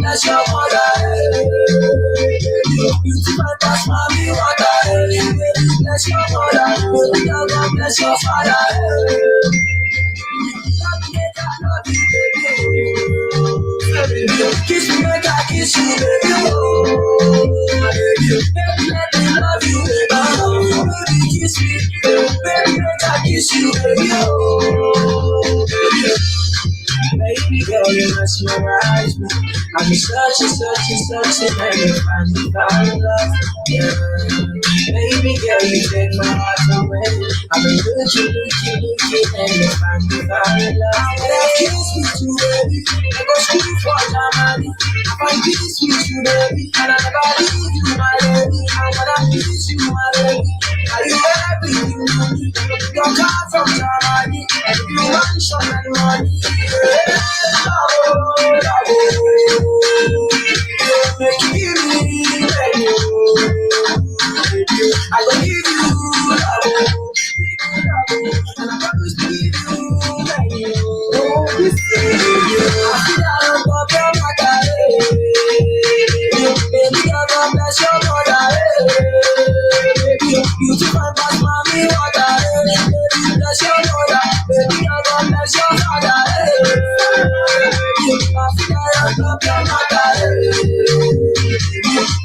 bless your mother. Beautiful pass mommy water. Bless your mother. God bless your father. Kiss me, make I kiss you, baby. Oh, baby, let me love you, baby. Oh, baby, kiss me, baby, make I kiss you, baby. Oh, baby. Baby girl, you mesmerize me. I've been searching, and you find love. Yeah. Baby girl, you take my heart away. I've been looking, and you find love. When I kiss with you, baby, I go school for Germany. I find peace with you, baby, and I never leave you, my lady. And when I kiss you, my lady, are you everything you need? Your car from Germany, and you mansion and money. Make you give me, baby. I will give you love, and I promise to give you, baby. Oh, this baby, I feel that I'm up your mother, baby. God bless your mother, baby. You to find my mommy water, baby. Bless your mother, baby. God bless your father, baby. I feel that I'm up your mother,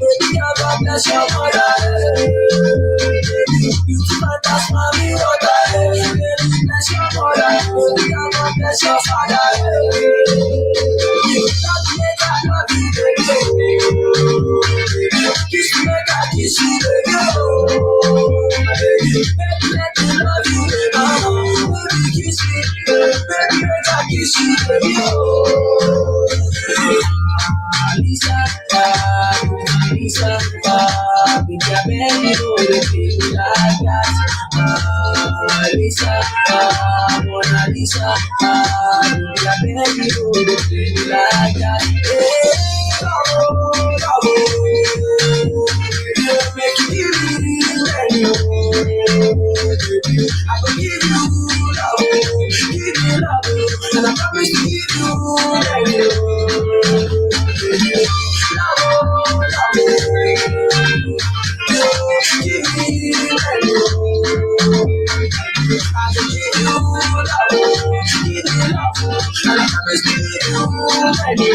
baby. God bless your mother, baby. You to find my mommy water, baby. Bless your mother, baby. God bless your father, baby. Love me, make I love you, baby. Kiss me, make I kiss you, baby. Oh, baby, let me love you, baby. Oh, baby, kiss me, baby, make I kiss you, baby. Oh, Lisa, Lisa, baby, I beg you, baby, like that. Lisa, Mona Lisa, baby, I beg you, baby, like that. Hey, make you give me, baby. I will give you love, and I promise to give you, baby. Love, give me, baby. I will give you love, and I promise to give you, baby.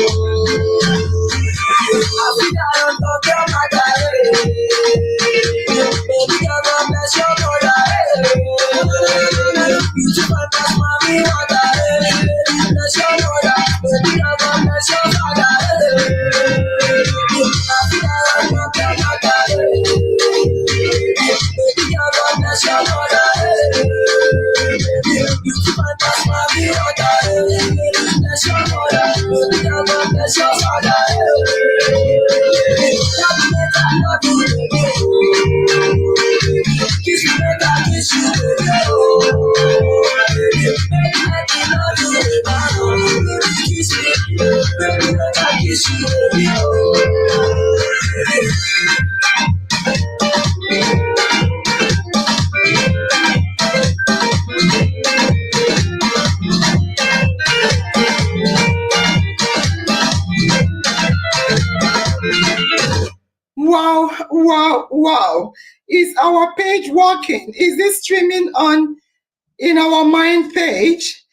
I'll be down on top of my diary. Baby, God bless your mother. You to find my mommy water. Bless your mother. Baby, God bless your father. I'll be down on top of my diary. Baby, God bless your mother. You to find my mommy water. Bless your mother. Baby, God bless your father. Kiss me, make I kiss you, baby. Oh, baby, make me love you, baby. Kiss me, baby, make I kiss you, baby. Oh, baby. Wow, wow, wow. Is our page working? Is it streaming on in our mind page?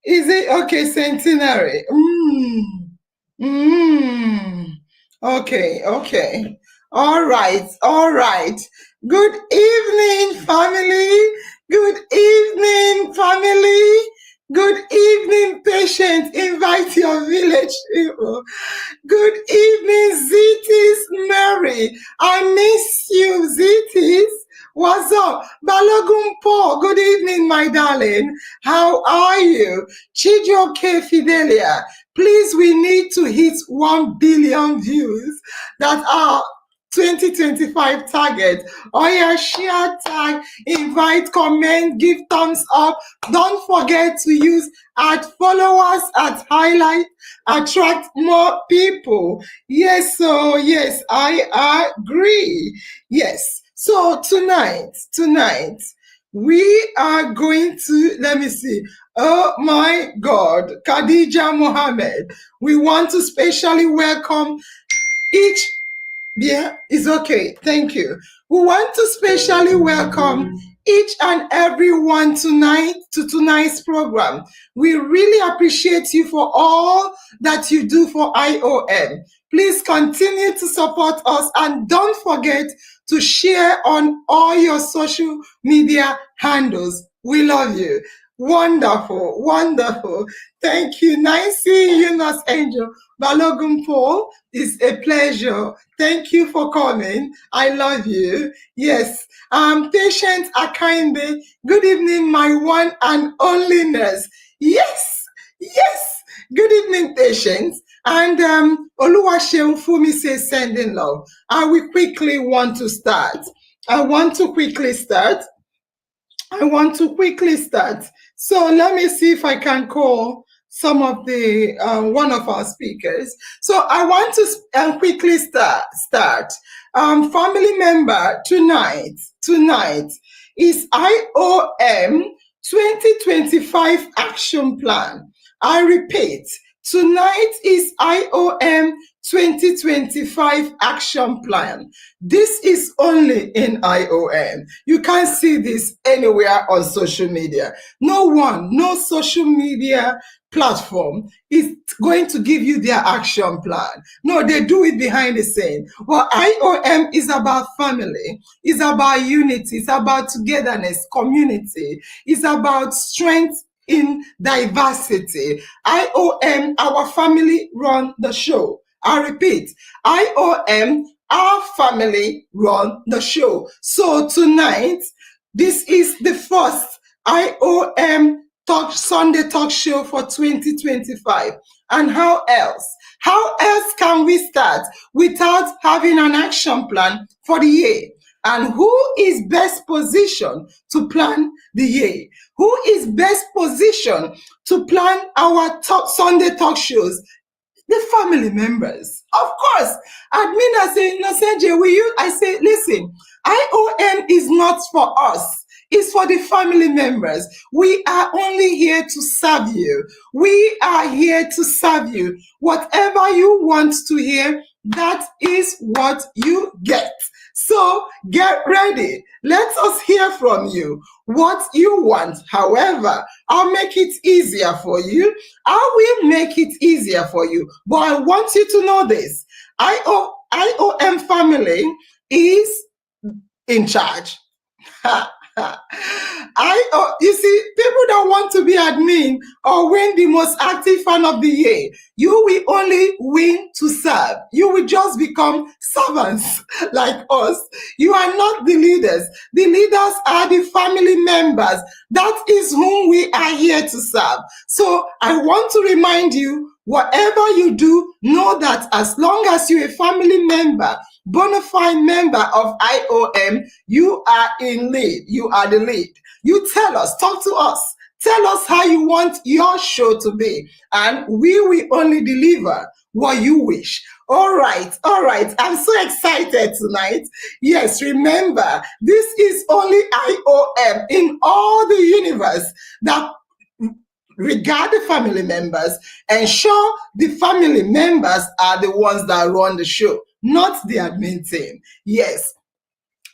Is it okay, Centenary? Okay, okay. All right, all right. Good evening, family. Good evening, family. Good evening, patients. Invite your village people. Good evening, Zitis Mary. I miss you, Zitis. What's up? Balogun Paul, good evening, my darling. How are you? Chijoke Fidelia, please, we need to hit 1 billion views. That are 2025 target. Oh yeah, share, tag, invite, comment, give thumbs up. Don't forget to use @followers, @highlight, attract more people. Yes, so yes, I agree. Yes. So tonight, we are going to, let me see. Oh my God, Khadija Mohammed. We want to specially welcome each. Yeah, it's okay. Thank you. We want to specially welcome each and every one tonight to tonight's program. We really appreciate you for all that you do for IOM. Please continue to support us and don't forget to share on all your social media handles. We love you. Wonderful, wonderful. Thank you. Nice seeing you, Nurse Angel. Balogun Paul, it's a pleasure. Thank you for coming. I love you. Yes. Patient Akinde. Good evening, my one and only nurse. Yes. Yes. Good evening, patients. And Oluwaseun Fumi says sending love. I will quickly want to start. I want to quickly start. So let me see if I can call some of the one of our speakers. So I want to quickly start. Family member tonight is IOM 2025 action plan. I repeat, tonight is IOM 2025 action plan. This is only in IOM. You can't see this anywhere on social media. No social media platform is going to give you their action plan. No, they do it behind the scene. Well, IOM is about family. It's about unity. It's about togetherness, community. It's about strength in diversity. IOM, our family run the show. I repeat, IOM, our family run the show. So tonight, this is the first IOM Sunday talk show for 2025. And how else? How else can we start without having an action plan for the year? And who is best positioned to plan the year? Who is best positioned to plan our Sunday talk shows? The family members. Of course, admin say, no, Sergey, will you? I say, listen, IOM is not for us. It's for the family members. We are only here to serve you. We are here to serve you. Whatever you want to hear, that is what you get. So get ready. Let us hear from you what you want. However, I'll make it easier for you. I will make it easier for you. But I want you to know this. IOM family is in charge. You see, people don't want to be admin or win the most active fan of the year. You will only win to serve. You will just become servants like us. You are not the leaders. The leaders are the family members. That is whom we are here to serve. So I want to remind you, whatever you do, know that as long as you're a family member, bona fide member of IOM, you are in lead. You are the lead. You tell us, talk to us. Tell us how you want your show to be, and we will only deliver what you wish. All right. I'm so excited tonight. Yes, remember, this is only IOM in all the universe that regard the family members, ensure the family members are the ones that run the show, not the admin team. Yes.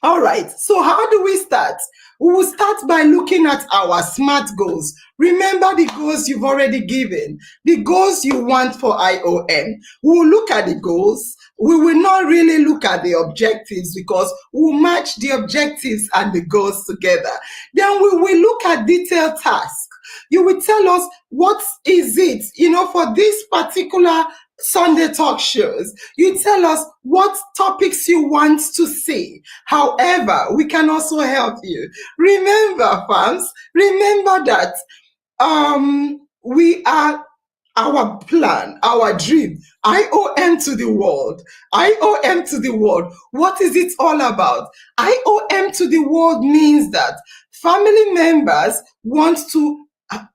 All right. So how do we start? We will start by looking at our SMART goals. Remember the goals you've already given, the goals you want for IOM. We will look at the goals. We will not really look at the objectives because we'll match the objectives and the goals together. Then we will look at detailed tasks. You will tell us what is it, for this particular Sunday talk shows. You tell us what topics you want to see. However, we can also help you. Remember, fans, remember that we are our plan, our dream, IOM to the world. IOM to the world. What is it all about? IOM to the world means that family members want to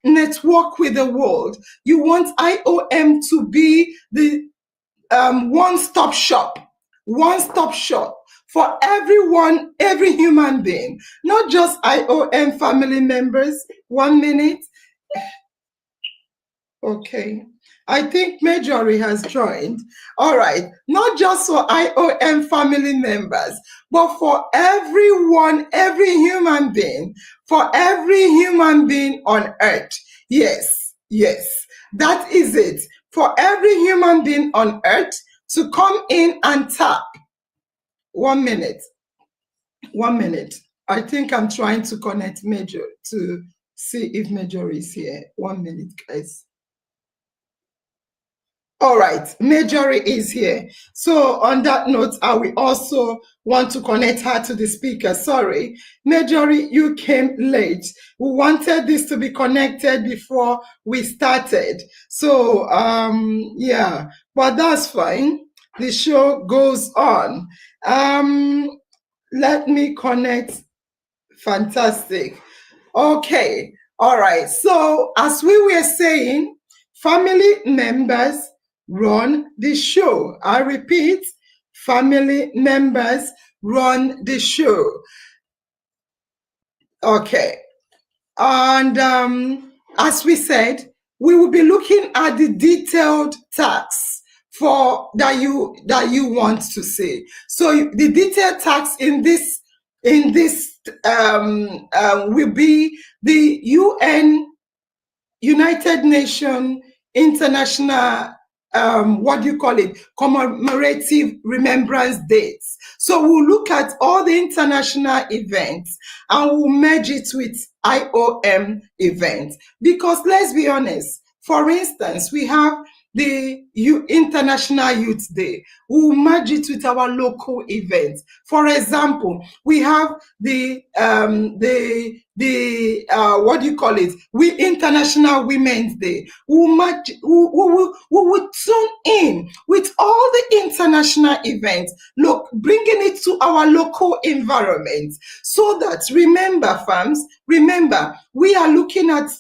network with the world. You want IOM to be the one-stop shop for everyone, every human being, not just IOM family members. 1 minute. Okay. I think Marjorie has joined. All right. Not just for IOM family members, but for everyone, every human being, for every human being on earth. Yes, yes, that is it. For every human being on earth to come in and tap. 1 minute. 1 minute. I think I'm trying to connect Major to see if Major is here. 1 minute, guys. All right, Marjorie is here. So on that note, I will also want to connect her to the speaker. Sorry, Marjorie, you came late. We wanted this to be connected before we started. So yeah, but that's fine. The show goes on. Let me connect. Fantastic. Okay. All right. So as we were saying, family members run the show. I repeat, family members run the show. Okay. And as we said, we will be looking at the detailed tax for that you want to see. So the detailed tax in this will be the UN United Nations International, what do you call it, commemorative remembrance dates. So we'll look at all the international events and we'll merge it with IOM events. Because let's be honest, for instance, we have the International Youth Day. We'll merge it with our local events. For example, we have the what do you call it? We International Women's Day. We will tune in with all the international events, look, bringing it to our local environment, so that, remember, fams, remember, we are looking at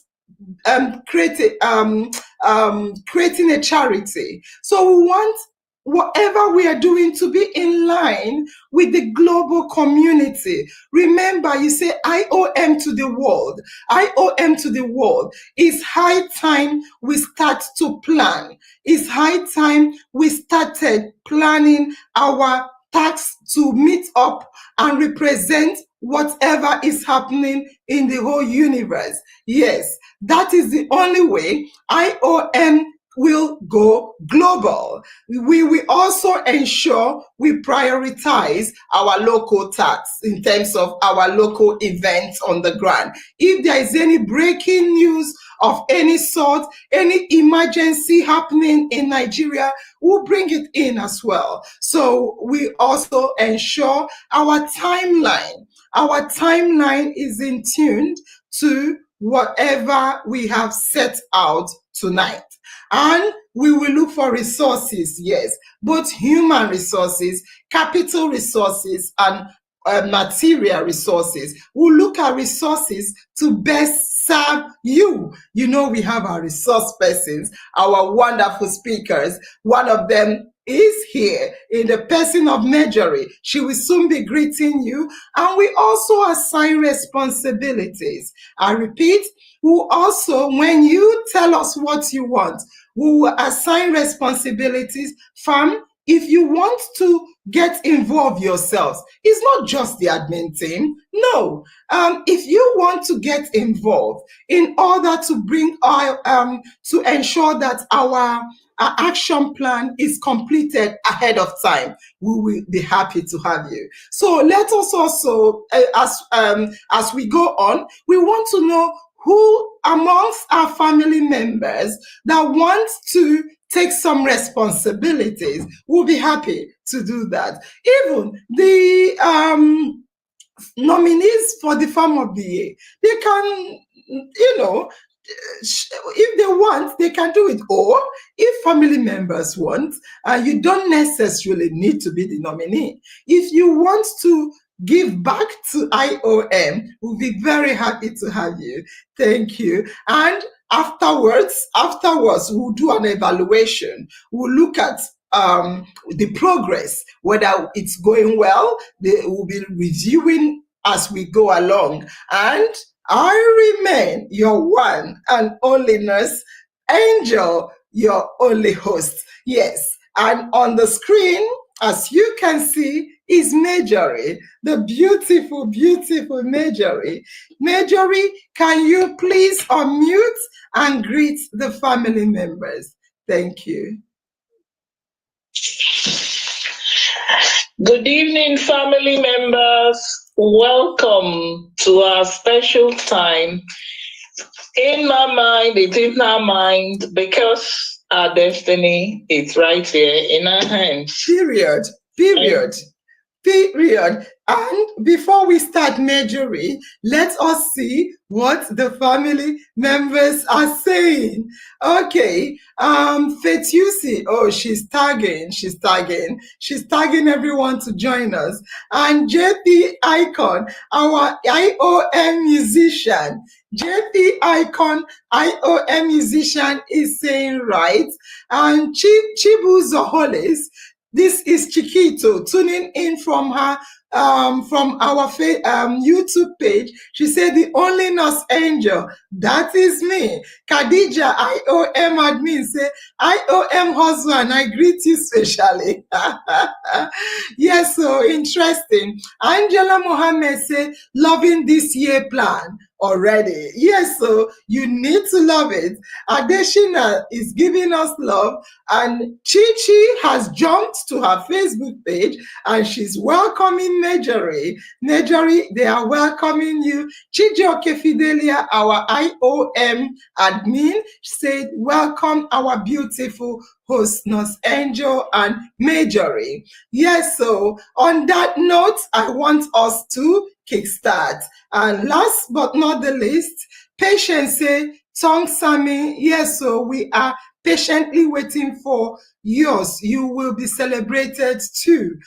creating a charity. So we want whatever we are doing to be in line with the global community. Remember, you say IOM to the world. IOM to the world. It's high time we start to plan. It's high time we started planning our tax to meet up and represent whatever is happening in the whole universe. Yes, that is the only way IOM will go global. We will also ensure we prioritize our local tax in terms of our local events on the ground. If there is any breaking news of any sort, any emergency happening in Nigeria, we'll bring it in as well. So we also ensure our timeline is in tune to whatever we have set out tonight. And we will look for resources, yes, both human resources, capital resources, and material resources. We'll look at resources to best serve you. You know, we have our resource persons, our wonderful speakers. One of them is here in the person of Marjorie. She will soon be greeting you. And we also assign responsibilities. I repeat, we also, when you tell us what you want, we will assign responsibilities. Fam, if you want to get involved yourselves, it's not just the admin team. No, if you want to get involved in order to bring our, to ensure that our action plan is completed ahead of time, we will be happy to have you. So let us also, as we go on, we want to know who amongst our family members that want to take some responsibilities. We'll be happy to do that. Even the nominees for the Farm of the Year, they can, you know, if they want, they can do it. Or if family members want, you don't necessarily need to be the nominee. If you want to give back to IOM, we'll be very happy to have you. Thank you. And afterwards, we'll do an evaluation. We'll look at the progress, whether it's going well. They will be reviewing as we go along. And I remain your one and only nurse, Angel, your only host. Yes. And on the screen, as you can see, is Marjorie, the beautiful, beautiful Marjorie. Marjorie, can you please unmute and greet the family members? Thank you. Good evening, family members. Welcome to our special time. In my mind, it's in our mind because our destiny is right here in our hands. Period. Period. Period. And before we start Marjorie, let us see what the family members are saying. Okay. Fetusi, oh, she's tagging everyone to join us. And JP Icon, our IOM musician. JP Icon, IOM musician, is saying right. And Chibu Zoholis, this is Chiquito tuning in from her from our YouTube page. She said, the only nurse angel, that is me. Khadija, IOM admin, say, IOM husband, I greet you specially. Yes, so interesting. Angela Mohammed say, loving this year plan already. Yes, so you need to love it. Adeshina is giving us love, and Chichi has jumped to her Facebook page and she's welcoming Marjorie. Marjorie, they are welcoming you. Chijioke Fidelia, our IOM admin, said, welcome our beautiful host, Nurse Angel and Marjorie. Yes, so on that note, I want us to kickstart. And last but not the least, Patience say, Tong Sami, yes, so we are patiently waiting for yours. You will be celebrated too.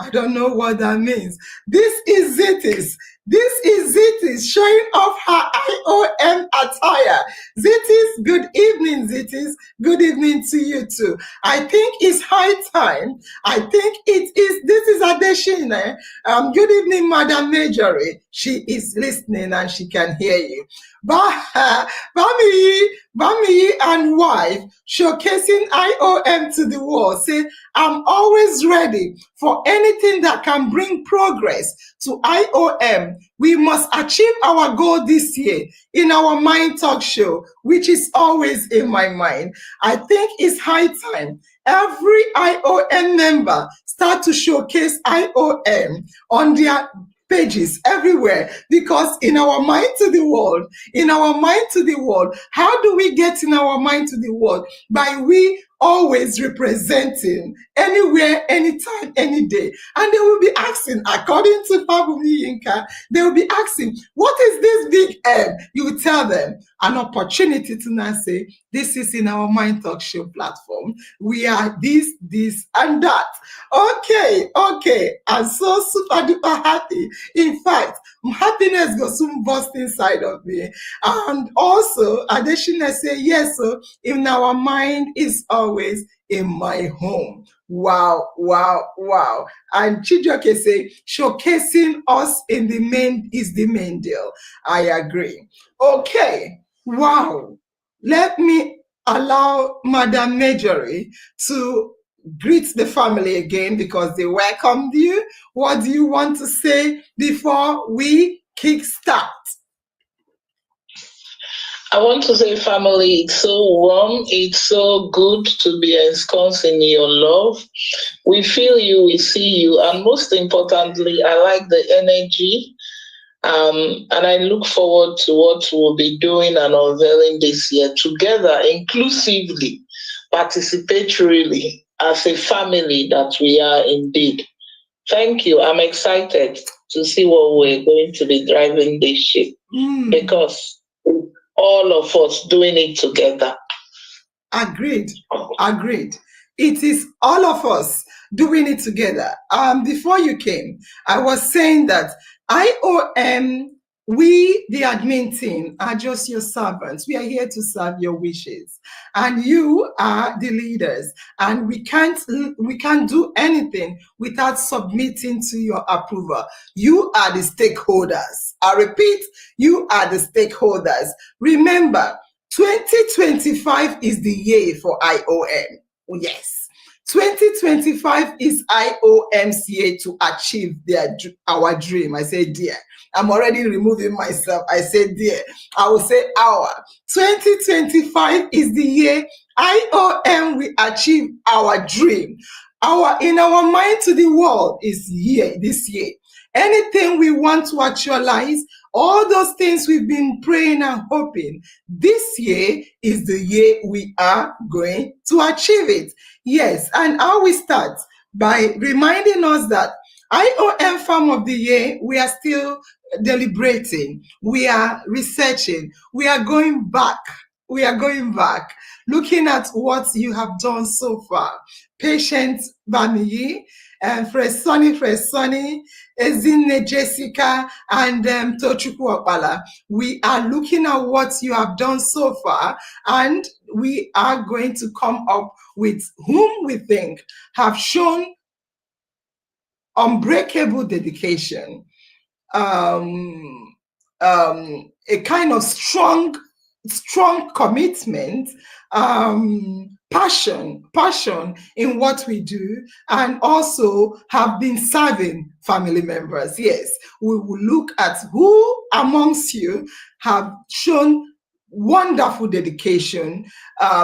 I don't know what that means. This is Zitis. This is Zitis showing off her IOM attire. Zitis, good evening, Zitis. Good evening to you too. I think it's high time. I think this is Adeshina. Good evening, Madam Marjorie. She is listening and she can hear you. Bami and wife showcasing IOM to the world. Say, I'm always ready for anything that can bring progress to IOM. We must achieve our goal this year in our Mind Talk show, which is always in my mind. I think it's high time every IOM member start to showcase IOM on their pages everywhere, because in our mind to the world, how do we get in our mind to the world? By we always representing anywhere, anytime, any day. And they will be asking, according to Fabumi Yinka, they will be asking, what is this big M? You will tell them an opportunity to now say, this is in our Mind Talk show platform. We are this, and that. Okay. I'm so super duper happy. In fact, happiness goes soon burst inside of me. And also, Adeshina say, yes, so in our mind is always in my home. Wow. And Chijoke say, showcasing us in the main is the main deal. I agree. Okay. Wow. Let me allow Madam Marjorie to greet the family again because they welcomed you. What do you want to say before we kickstart? I want to say, family, it's so warm. It's so good to be ensconced in your love. We feel you, we see you, and most importantly, I like the energy. And I look forward to what we'll be doing and unveiling this year together, inclusively, participatorily, as a family that we are indeed. Thank you. I'm excited to see what we're going to be driving this ship because all of us doing it together. Agreed. It is all of us doing it together. Before you came, I was saying that IOM We, the admin team, are just your servants. We are here to serve your wishes. And you are the leaders. And we can't do anything without submitting to your approval. You are the stakeholders. I repeat, you are the stakeholders. Remember, 2025 is the year for IOM. Yes. 2025 is IOM's year to achieve our dream. I say, dear. I'm already removing myself. I say, dear. I will say, our. 2025 is the year IOM will achieve our dream. In our mind to the world is this year. Anything we want to actualize, all those things we've been praying and hoping, this year is the year we are going to achieve it. Yes, and how we start by reminding us that IOM Farm of the Year, we are still deliberating, we are researching, we are going back, looking at what you have done so far. Patience Bamiyi, Fresoni, Ezinne Jessica, and Tochukwu Okpala. We are looking at what you have done so far, and we are going to come up with whom we think have shown unbreakable dedication, a kind of strong commitment, passion in what we do, and also have been serving family members. Yes, we will look at who amongst you have shown wonderful dedication,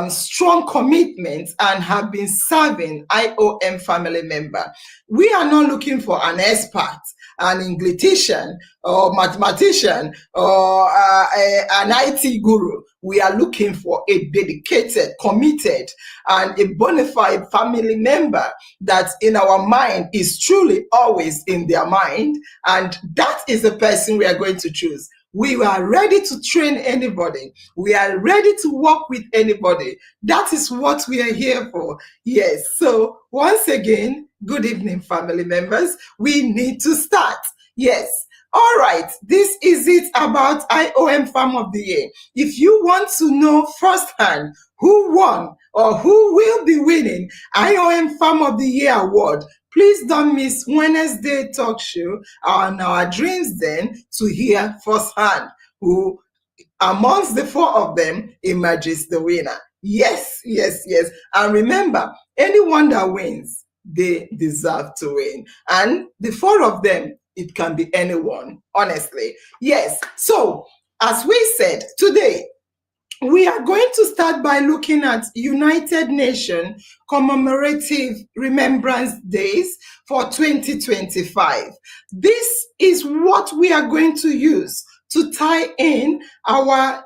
strong commitment, and have been serving IOM family member. We are not looking for an expert, an Englishtician, or mathematician, or an IT guru. We are looking for a dedicated, committed, and a bona fide family member that in our mind is truly always in their mind, and that is the person we are going to choose. We are ready to train anybody. We are ready to work with anybody. That is what we are here for. Yes. So once again, good evening, family members. We need to start. Yes. All right. This is it about IOM Farm of the Year. If you want to know firsthand who won or who will be winning IOM Farm of the Year award, please don't miss Wednesday talk show on our Dreams Den to hear firsthand who amongst the four of them emerges the winner. Yes. And remember, anyone that wins, they deserve to win. And the four of them, it can be anyone, honestly. Yes. So, as we said, today, we are going to start by looking at United Nations commemorative remembrance days for 2025. This is what we are going to use to tie in our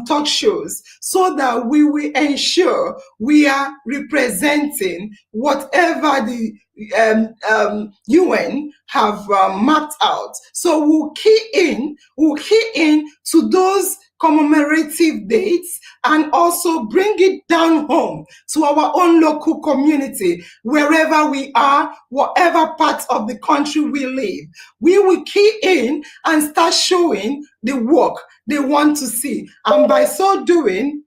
talk shows so that we will ensure we are representing whatever the UN have mapped out. So we'll key in to those commemorative dates and also bring it down home to our own local community, wherever we are, whatever part of the country we live. We will key in and start showing the work they want to see. And by so doing,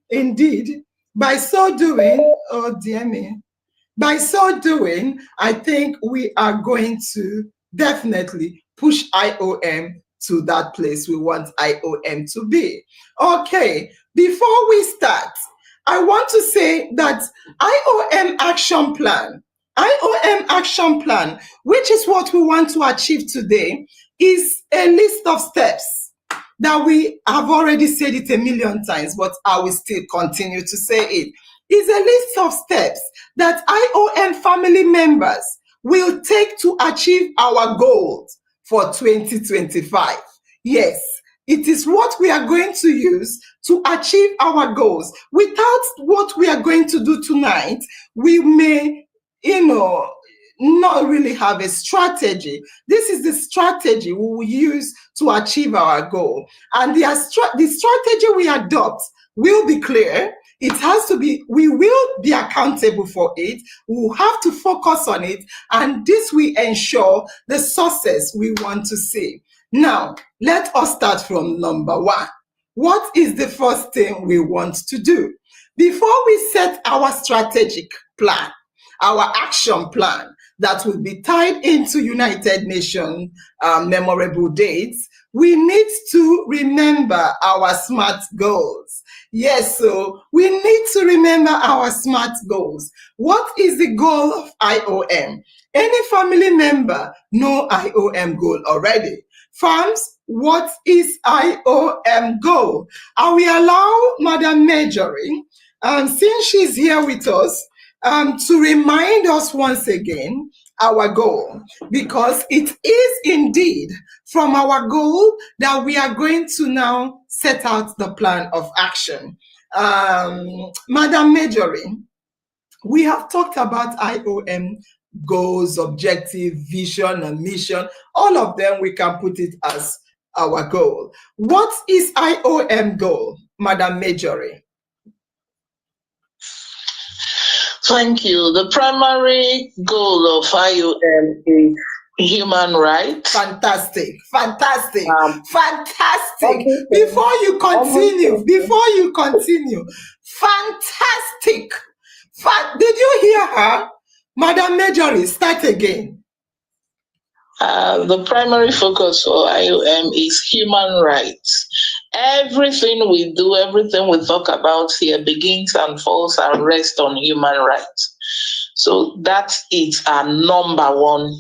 oh dear me, by so doing, I think we are going to definitely push IOM to that place we want IOM to be. Okay, before we start, I want to say that IOM action plan, which is what we want to achieve today, is a list of steps that we have already said it a million times, but I will still continue to say it. Is a list of steps that IOM family members will take to achieve our goals for 2025. Yes, it is what we are going to use to achieve our goals. Without what we are going to do tonight, we may, not really have a strategy. This is the strategy we will use to achieve our goal. And the strategy we adopt will be clear. It has to be, we will be accountable for it. We will have to focus on it. And this will ensure the success we want to see. Now, let us start from number one. What is the first thing we want to do? Before we set our strategic plan, our action plan that will be tied into United Nations memorable dates, we need to remember our SMART goals. Yes, so we need to remember our SMART goals. What is the goal of IOM? Any family member know IOM goal already? Farms, what is IOM goal? I will allow Madam Majoring, since she's here with us, to remind us once again our goal, because it is indeed from our goal that we are going to now set out the plan of action. Madam Majoring, we have talked about IOM goals, objective, vision, and mission. All of them, we can put it as our goal. What is IOM goal, Madam Majoring? Thank you. The primary goal of IOM is human rights. Fantastic. Fantastic. Everything. Before you continue, fantastic. Did you hear her? Madam Majoring, start again. The primary focus for IOM is human rights. Everything we do, everything we talk about here begins and falls and rests on human rights. So that is our number one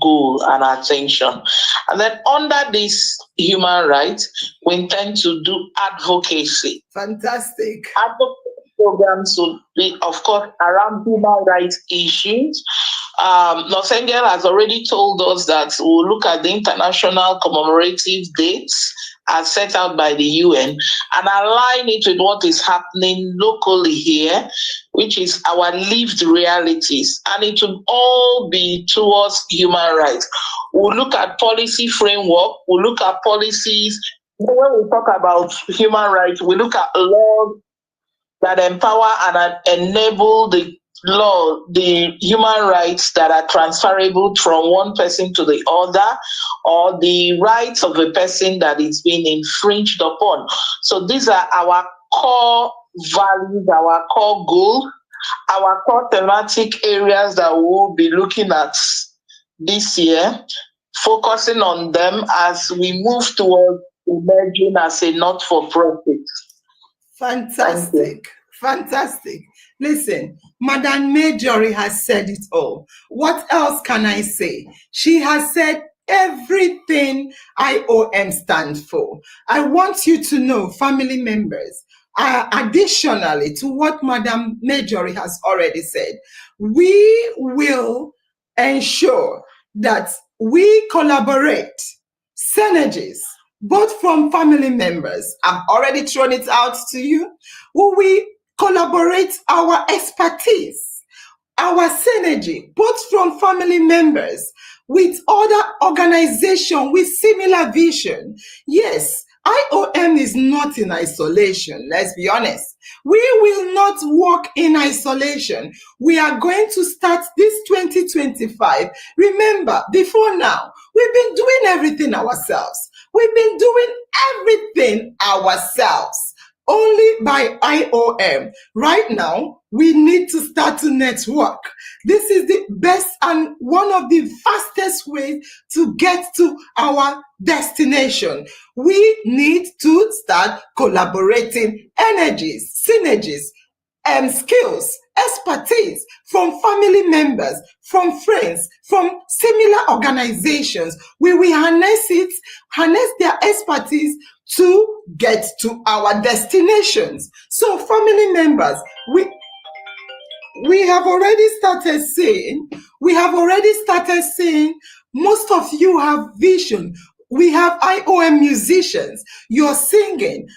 goal and attention. And then under this human rights, we intend to do advocacy. Fantastic. Advocacy programs will be, of course, around human rights issues. Nosengel has already told us that we'll look at the international commemorative dates as set out by the UN and align it with what is happening locally here, which is our lived realities. And it will all be towards human rights. We'll look at policy framework, we'll look at policies. When we talk about human rights, we look at laws that empower and enable the human rights that are transferable from one person to the other, or the rights of a person that is being infringed upon. So these are our core values, our core goal, our core thematic areas that we'll be looking at this year, focusing on them as we move towards emerging as a not-for-profit. Fantastic. Fantastic. Listen, Madam Majoring has said it all. What else can I say? She has said everything IOM stands for. I want you to know, family members, additionally to what Madam Majoring has already said, we will ensure that we collaborate, synergies, both from family members. I've already thrown it out to you. Will we collaborate our expertise, our synergy, both from family members with other organizations with similar vision? Yes, IOM is not in isolation, let's be honest. We will not work in isolation. We are going to start this 2025. Remember, before now, we've been doing everything ourselves. We've been doing everything ourselves, only by IOM. Right now, we need to start to network. This is the best and one of the fastest ways to get to our destination. We need to start collaborating energies, synergies, skills, expertise from family members, from friends, from similar organizations. We will harness their expertise to get to our destinations. So family members, we have already started saying, most of you have vision. We have IOM musicians. You're singing,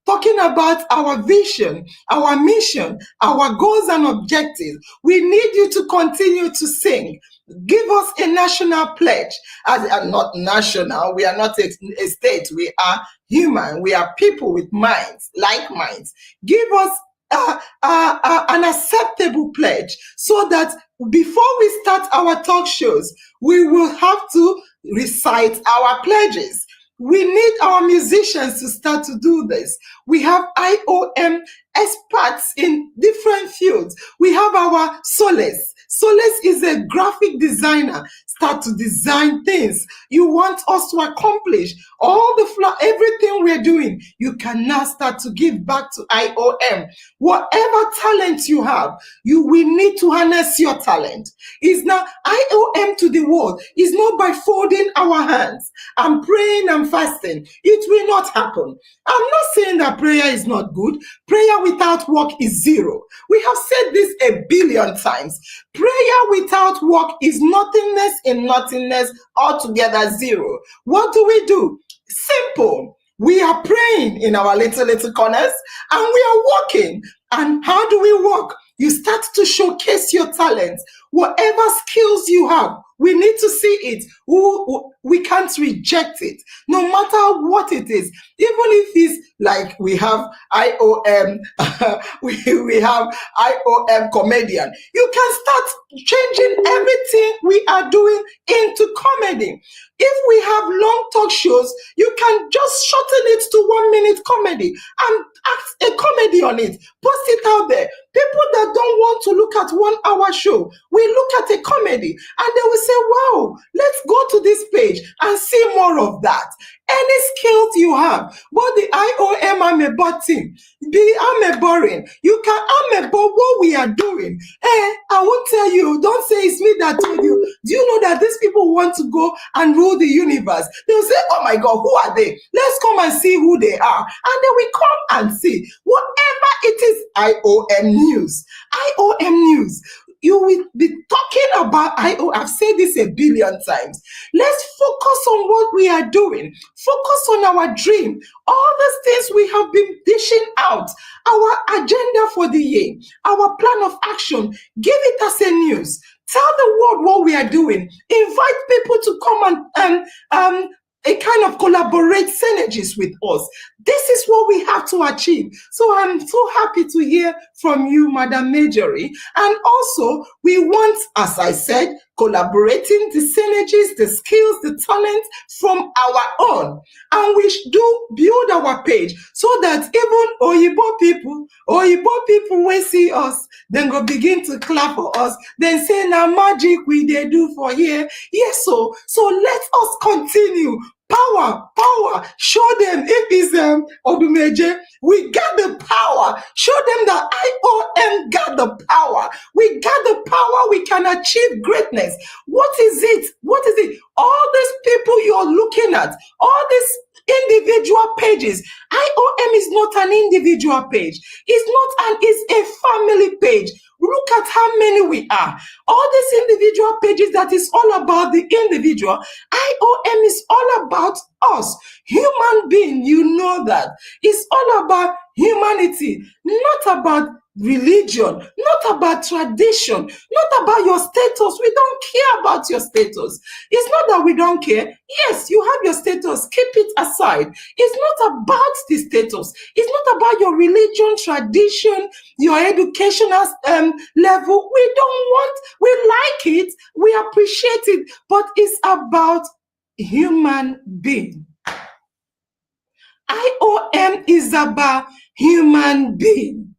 talking about our vision, our mission, our goals and objectives. We need you to continue to sing. Give us a national pledge. Not national, we are not a state. We are human. We are people with minds, like minds. Give us an acceptable pledge, so that before we start our talk shows, we will have to recite our pledges. We need our musicians to start to do this. We have IOM experts in different fields. We have our Solace. Solace is a graphic designer. Start to design things you want us to accomplish. All the everything we're doing, you can now start to give back to IOM. Whatever talent you have, we need to harness your talent. Is now IOM to the world. Is not by folding our hands and praying and fasting. It will not happen. I'm not saying that prayer is not good. Prayer without work is zero. We have said this a billion times. Prayer without work is nothingness in nothingness, altogether zero. What do? Simple. We are praying in our little corners, and we are working. And how do we work? You start to showcase your talents. Whatever skills you have, we need to see it. We can't reject it, no matter what it is. Even if it's like we have IOM, we have IOM comedian. You can start changing everything we are doing into comedy. If we have long talk shows, you can just shorten it to 1 minute comedy and act a comedy on it. Post it out there. People that don't want to look at 1 hour show, we look at a comedy and they will say, wow, let's go to this page and see more of that. Any skills you have, but the IOM Amebo team, the Ameboring, you can Amebo what we are doing. I won't tell you, don't say it's me that told you. Do you know that these people want to go and rule the universe? They'll say, oh my God, who are they? Let's come and see who they are. And then we come and see. Whatever it is, IOM news. IOM news. You will be talking about I've said this a billion times. Let's focus on what we are doing. Focus on our dream. All these things we have been dishing out. Our agenda for the year. Our plan of action. Give it as a news. Tell the world what we are doing. Invite people to come and a kind of collaborate synergies with us. This is what we have to achieve. So I'm so happy to hear from you, Madam Majorie. And also, we want, as I said, collaborating the synergies, the skills, the talent from our own. And we do build our page so that even Oyibo people will see us, then go begin to clap for us, then say, now magic we they do for here. Yes, so let us continue. Power, show them if it's Odumeje, we got the power. Show them that IOM got the power. We got the power, we can achieve greatness. What is it? All these people you're looking at, all these individual pages. IOM is not an individual page. It's a family page. Look at how many we are. All these individual pages that is all about the individual. IOM is all about us. Human being, you know that. It's all about humanity, not about religion, not about tradition, not about your status. We don't care about your status. It's not that we don't care. Yes, you have your status. Keep it aside. It's not about the status. It's not about your religion, tradition, your educational level. We like it, we appreciate it, but it's about human being. IOM is about human being.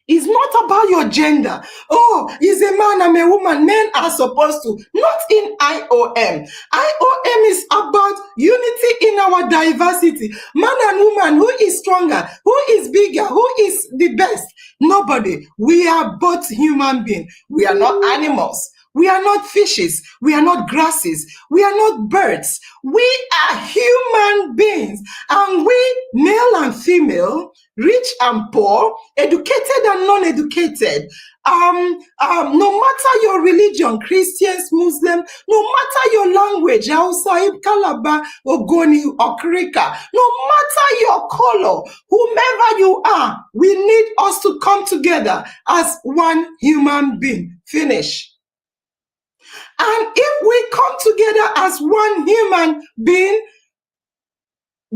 It's not about your gender. Oh, he's a man, I'm a woman. Men are supposed to. Not in IOM. IOM is about unity in our diversity. Man and woman, who is stronger? Who is bigger? Who is the best? Nobody. We are both human beings. We are not animals. We are not fishes. We are not grasses. We are not birds. We are human beings. And we, male and female, rich and poor, educated and non-educated, no matter your religion, Christians, Muslims, no matter your language, Hausa, Calabar, Ogoni, Okrika, no matter your color, whomever you are, we need us to come together as one human being. Finish. And if we come together as one human being,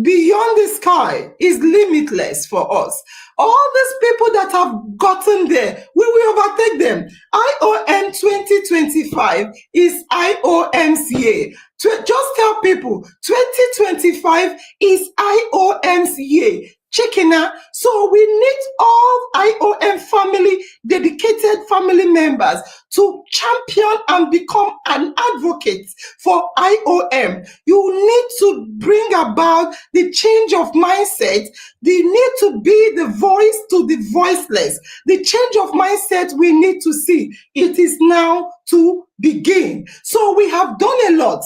beyond the sky is limitless for us. All these people that have gotten there, we will overtake them. IOM 2025 is IOM's year. Just tell people 2025 is IOM's year. Checking out. So we need all IOM family, dedicated family members to champion and become an advocate for IOM. You need to bring about the change of mindset. They need to be the voice to the voiceless. The change of mindset we need to see. It is now to begin. So we have done a lot.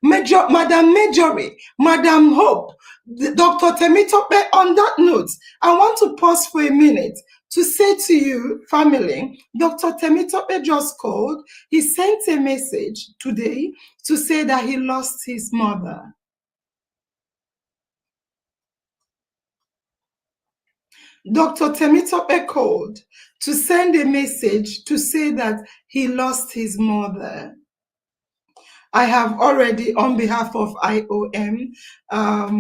Madam Majorie, Madam Hope, Dr. Temitope, on that note, I want to pause for a minute to say to you, family, Dr. Temitope just called. He sent a message today to say that he lost his mother. Dr. Temitope called to send a message to say that he lost his mother. I have already, on behalf of IOM, I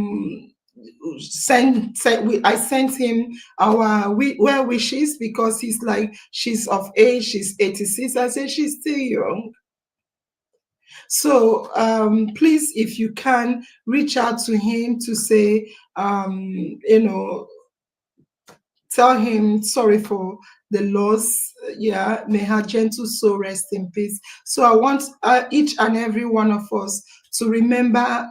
sent him our well wishes, because he's like, she's of age, she's 86. I said, she's still young. So please, if you can, reach out to him to say, tell him sorry for the loss. Yeah, may her gentle soul rest in peace. So I want each and every one of us to remember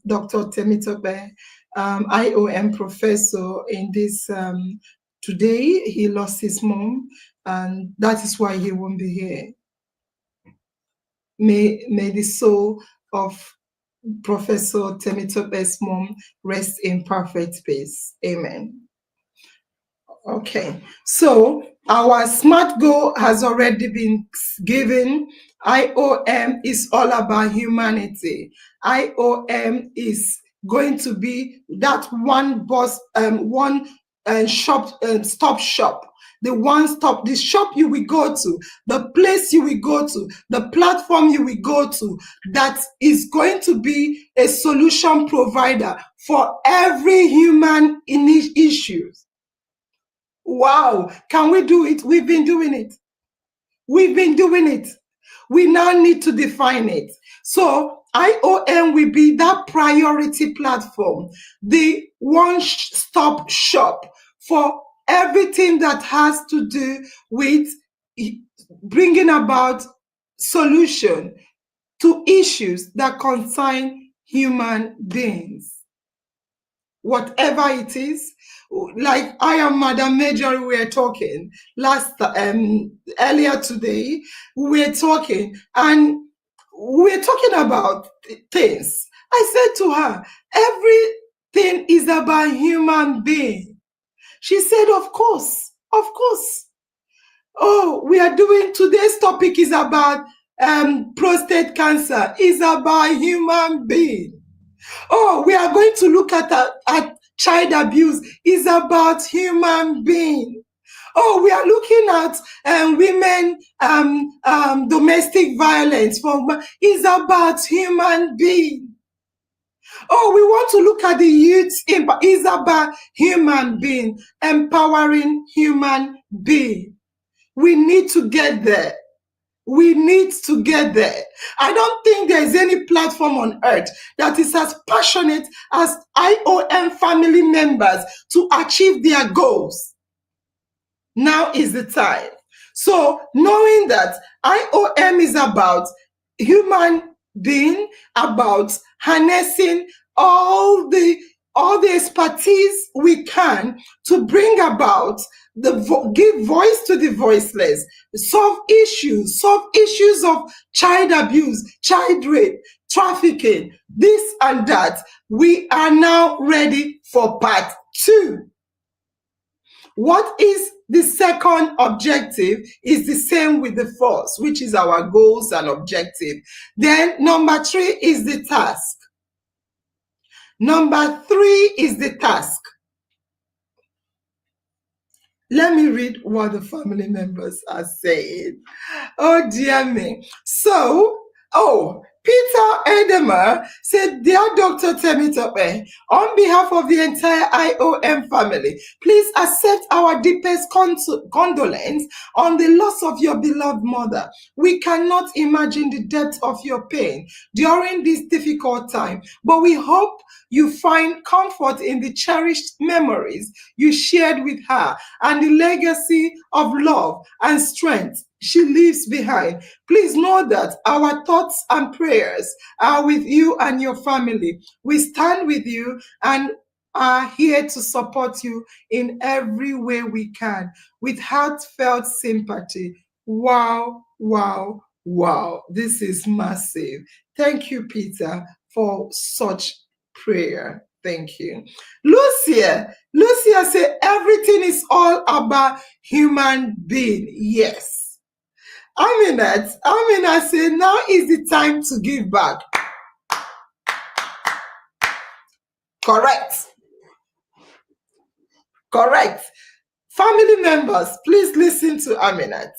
Dr. Temitope, IOM professor, in this. Today, he lost his mom, and that is why he won't be here. May the soul of Professor Temitope's mom rest in perfect peace. Amen. Okay, so our SMART goal has already been given. IOM is all about humanity. IOM is going to be that one stop shop. The shop you will go to, the place you will go to, the platform you will go to, that is going to be a solution provider for every human issues. Wow, can we do it? We've been doing it. We've been doing it. We now need to define it. So IOM will be that priority platform, the one-stop shop for everything that has to do with bringing about solution to issues that concern human beings. Whatever it is, like I am Madam Major, we were talking earlier today, we were talking, and we're talking about things. I said to her, everything is about human being. She said, of course, of course. Oh, we are doing, today's topic is about prostate cancer. It's about human being. Oh, we are going to look at child abuse. It's about human being. Oh, we are looking at women domestic violence. It's about human being. Oh, we want to look at the youth. It's about human being, empowering human being. We need to get there. We need to get there. I don't think there's any platform on earth that is as passionate as IOM family members to achieve their goals. Now is the time. So knowing that IOM is about human being, about harnessing all the expertise we can to bring about give voice to the voiceless, solve issues of child abuse, child rape, trafficking, this and that. We are now ready for part 2. What is the second objective is the same with the first, which is our goals and objective. Then number 3 is the task. Number 3 is the task. Let me read what the family members are saying. Oh, dear me. So, Peter Edemer said, Dear Dr. Temitope, on behalf of the entire IOM family, please accept our deepest condolence on the loss of your beloved mother. We cannot imagine the depth of your pain during this difficult time, but we hope you find comfort in the cherished memories you shared with her and the legacy of love and strength she leaves behind. Please know that our thoughts and prayers are with you and your family. We stand with you and are here to support you in every way we can with heartfelt sympathy. Wow, wow, wow. This is massive. Thank you, Peter, for such prayer. Thank you. Lucia said everything is all about human being. Yes. Aminat said, now is the time to give back. Correct. Family members, please listen to Aminat.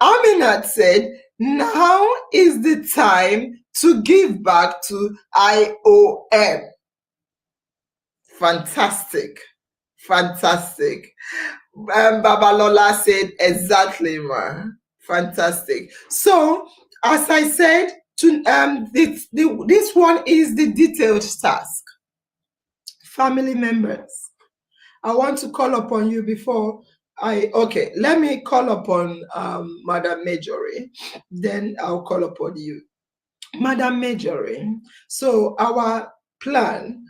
Aminat said, now is the time to give back to IOM. Fantastic. Babalola said, exactly, ma. Fantastic. So, as I said, this one is the detailed task. Family members, I want to call upon you before let me call upon Madam Majorie, then I'll call upon you. Madam Majorie, so our plan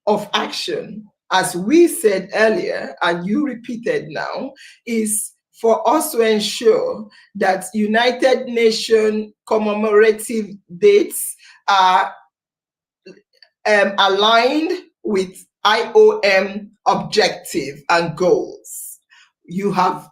of action, as we said earlier, and you repeated now, is for us to ensure that United Nations commemorative dates are aligned with IOM objective and goals. You have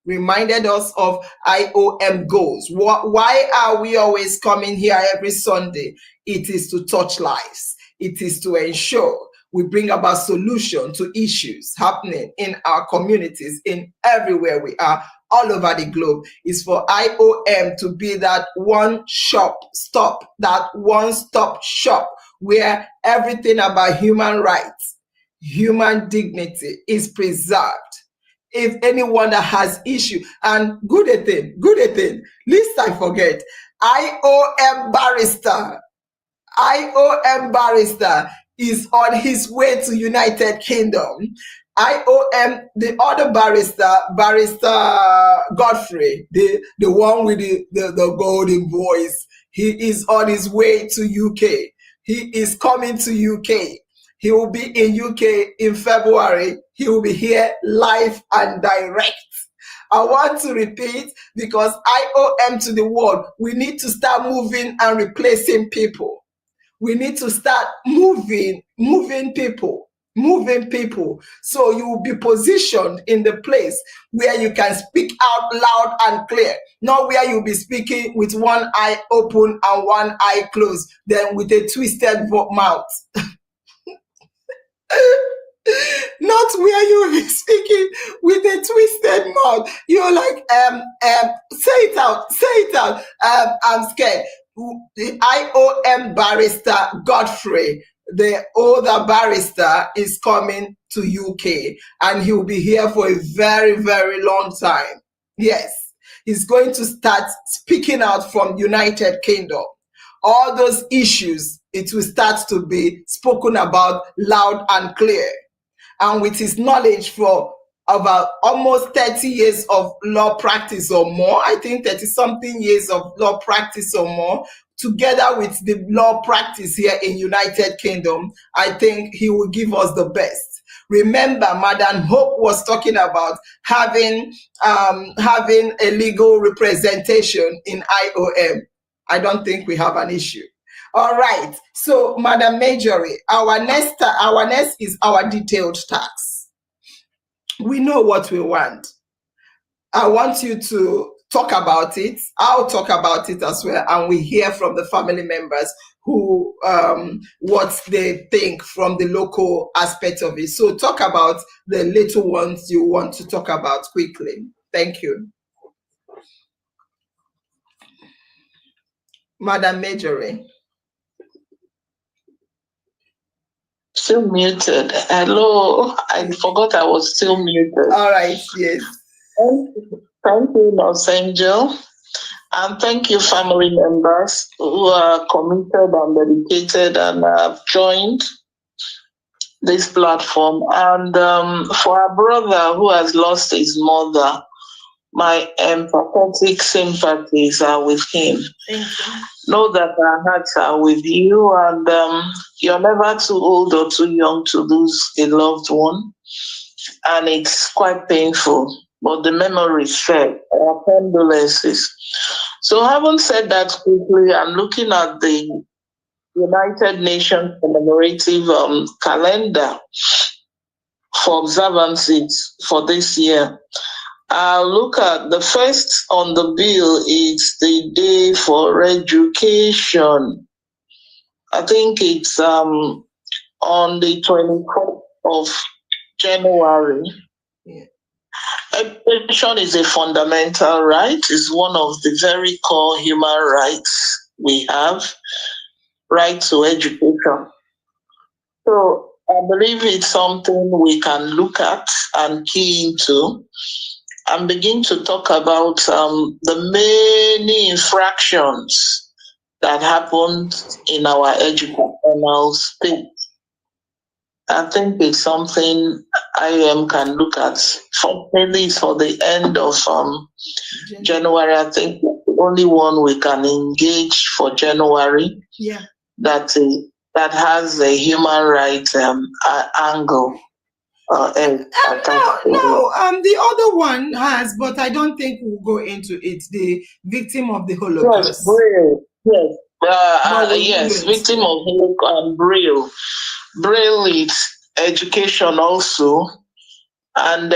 reminded us of IOM goals. Why are we always coming here every Sunday? It is to touch lives. It is to ensure we bring about solution to issues happening in our communities, in everywhere we are, all over the globe. Is for IOM to be that one-stop shop where everything about human rights, human dignity is preserved. If anyone that has issue, and good a thing, least I forget, IOM barrister is on his way to United Kingdom. IOM, the other barrister Godfrey, the one with the golden voice, he is on his way to UK. He is coming to UK. He will be in UK in February. He will be here live and direct. I want to repeat, because IOM to the world, we need to start moving and replacing people. We need to start moving people. So you will be positioned in the place where you can speak out loud and clear, not where you'll be speaking with one eye open and one eye closed, then with a twisted mouth. Not where you'll be speaking with a twisted mouth. You're like, say it out. I'm scared. The IOM barrister Godfrey, the older barrister, is coming to UK, and he will be here for a very, very long time. Yes, he's going to start speaking out from United Kingdom. All those issues, it will start to be spoken about loud and clear. And with his knowledge for about almost 30 years of law practice or more, I think 30 something years of law practice or more, together with the law practice here in United Kingdom, I think he will give us the best. Remember, Madam Hope was talking about having a legal representation in IOM. I don't think we have an issue. All right. So, Madam Majorie, our next is our detailed tax. We know what we want. I want you to talk about it. I'll talk about it as well, and we hear from the family members who what they think from the local aspect of it. So talk about the little ones you want to talk about quickly. Thank you. Madam Marjorie. Still muted. Hello. I forgot I was still muted. All right, yes. Thank you, Los Angel. And thank you, family members who are committed and dedicated and have joined this platform. And for our brother who has lost his mother, my empathetic sympathies are with him. Know that our hearts are with you, and you're never too old or too young to lose a loved one. And it's quite painful, but the memory is shared, our condolences. So, having said that quickly, I'm looking at the United Nations commemorative calendar for observances for this year. I'll look at the first on the bill is the Day for Education. I think it's on the 24th of January. Yeah. Education is a fundamental right. It's one of the very core human rights we have, right to education. So I believe it's something we can look at and key into and begin to talk about the many infractions that happened in our educational space. I think it's something IOM can look at. Maybe for the end of January. I think the only one we can engage for January. Yeah. That has a human rights angle. No, the other one has, but I don't think we'll go into it. The victim of the Holocaust. Yes, Braille. Yes, victim of Holocaust and Braille. Braille is education also, and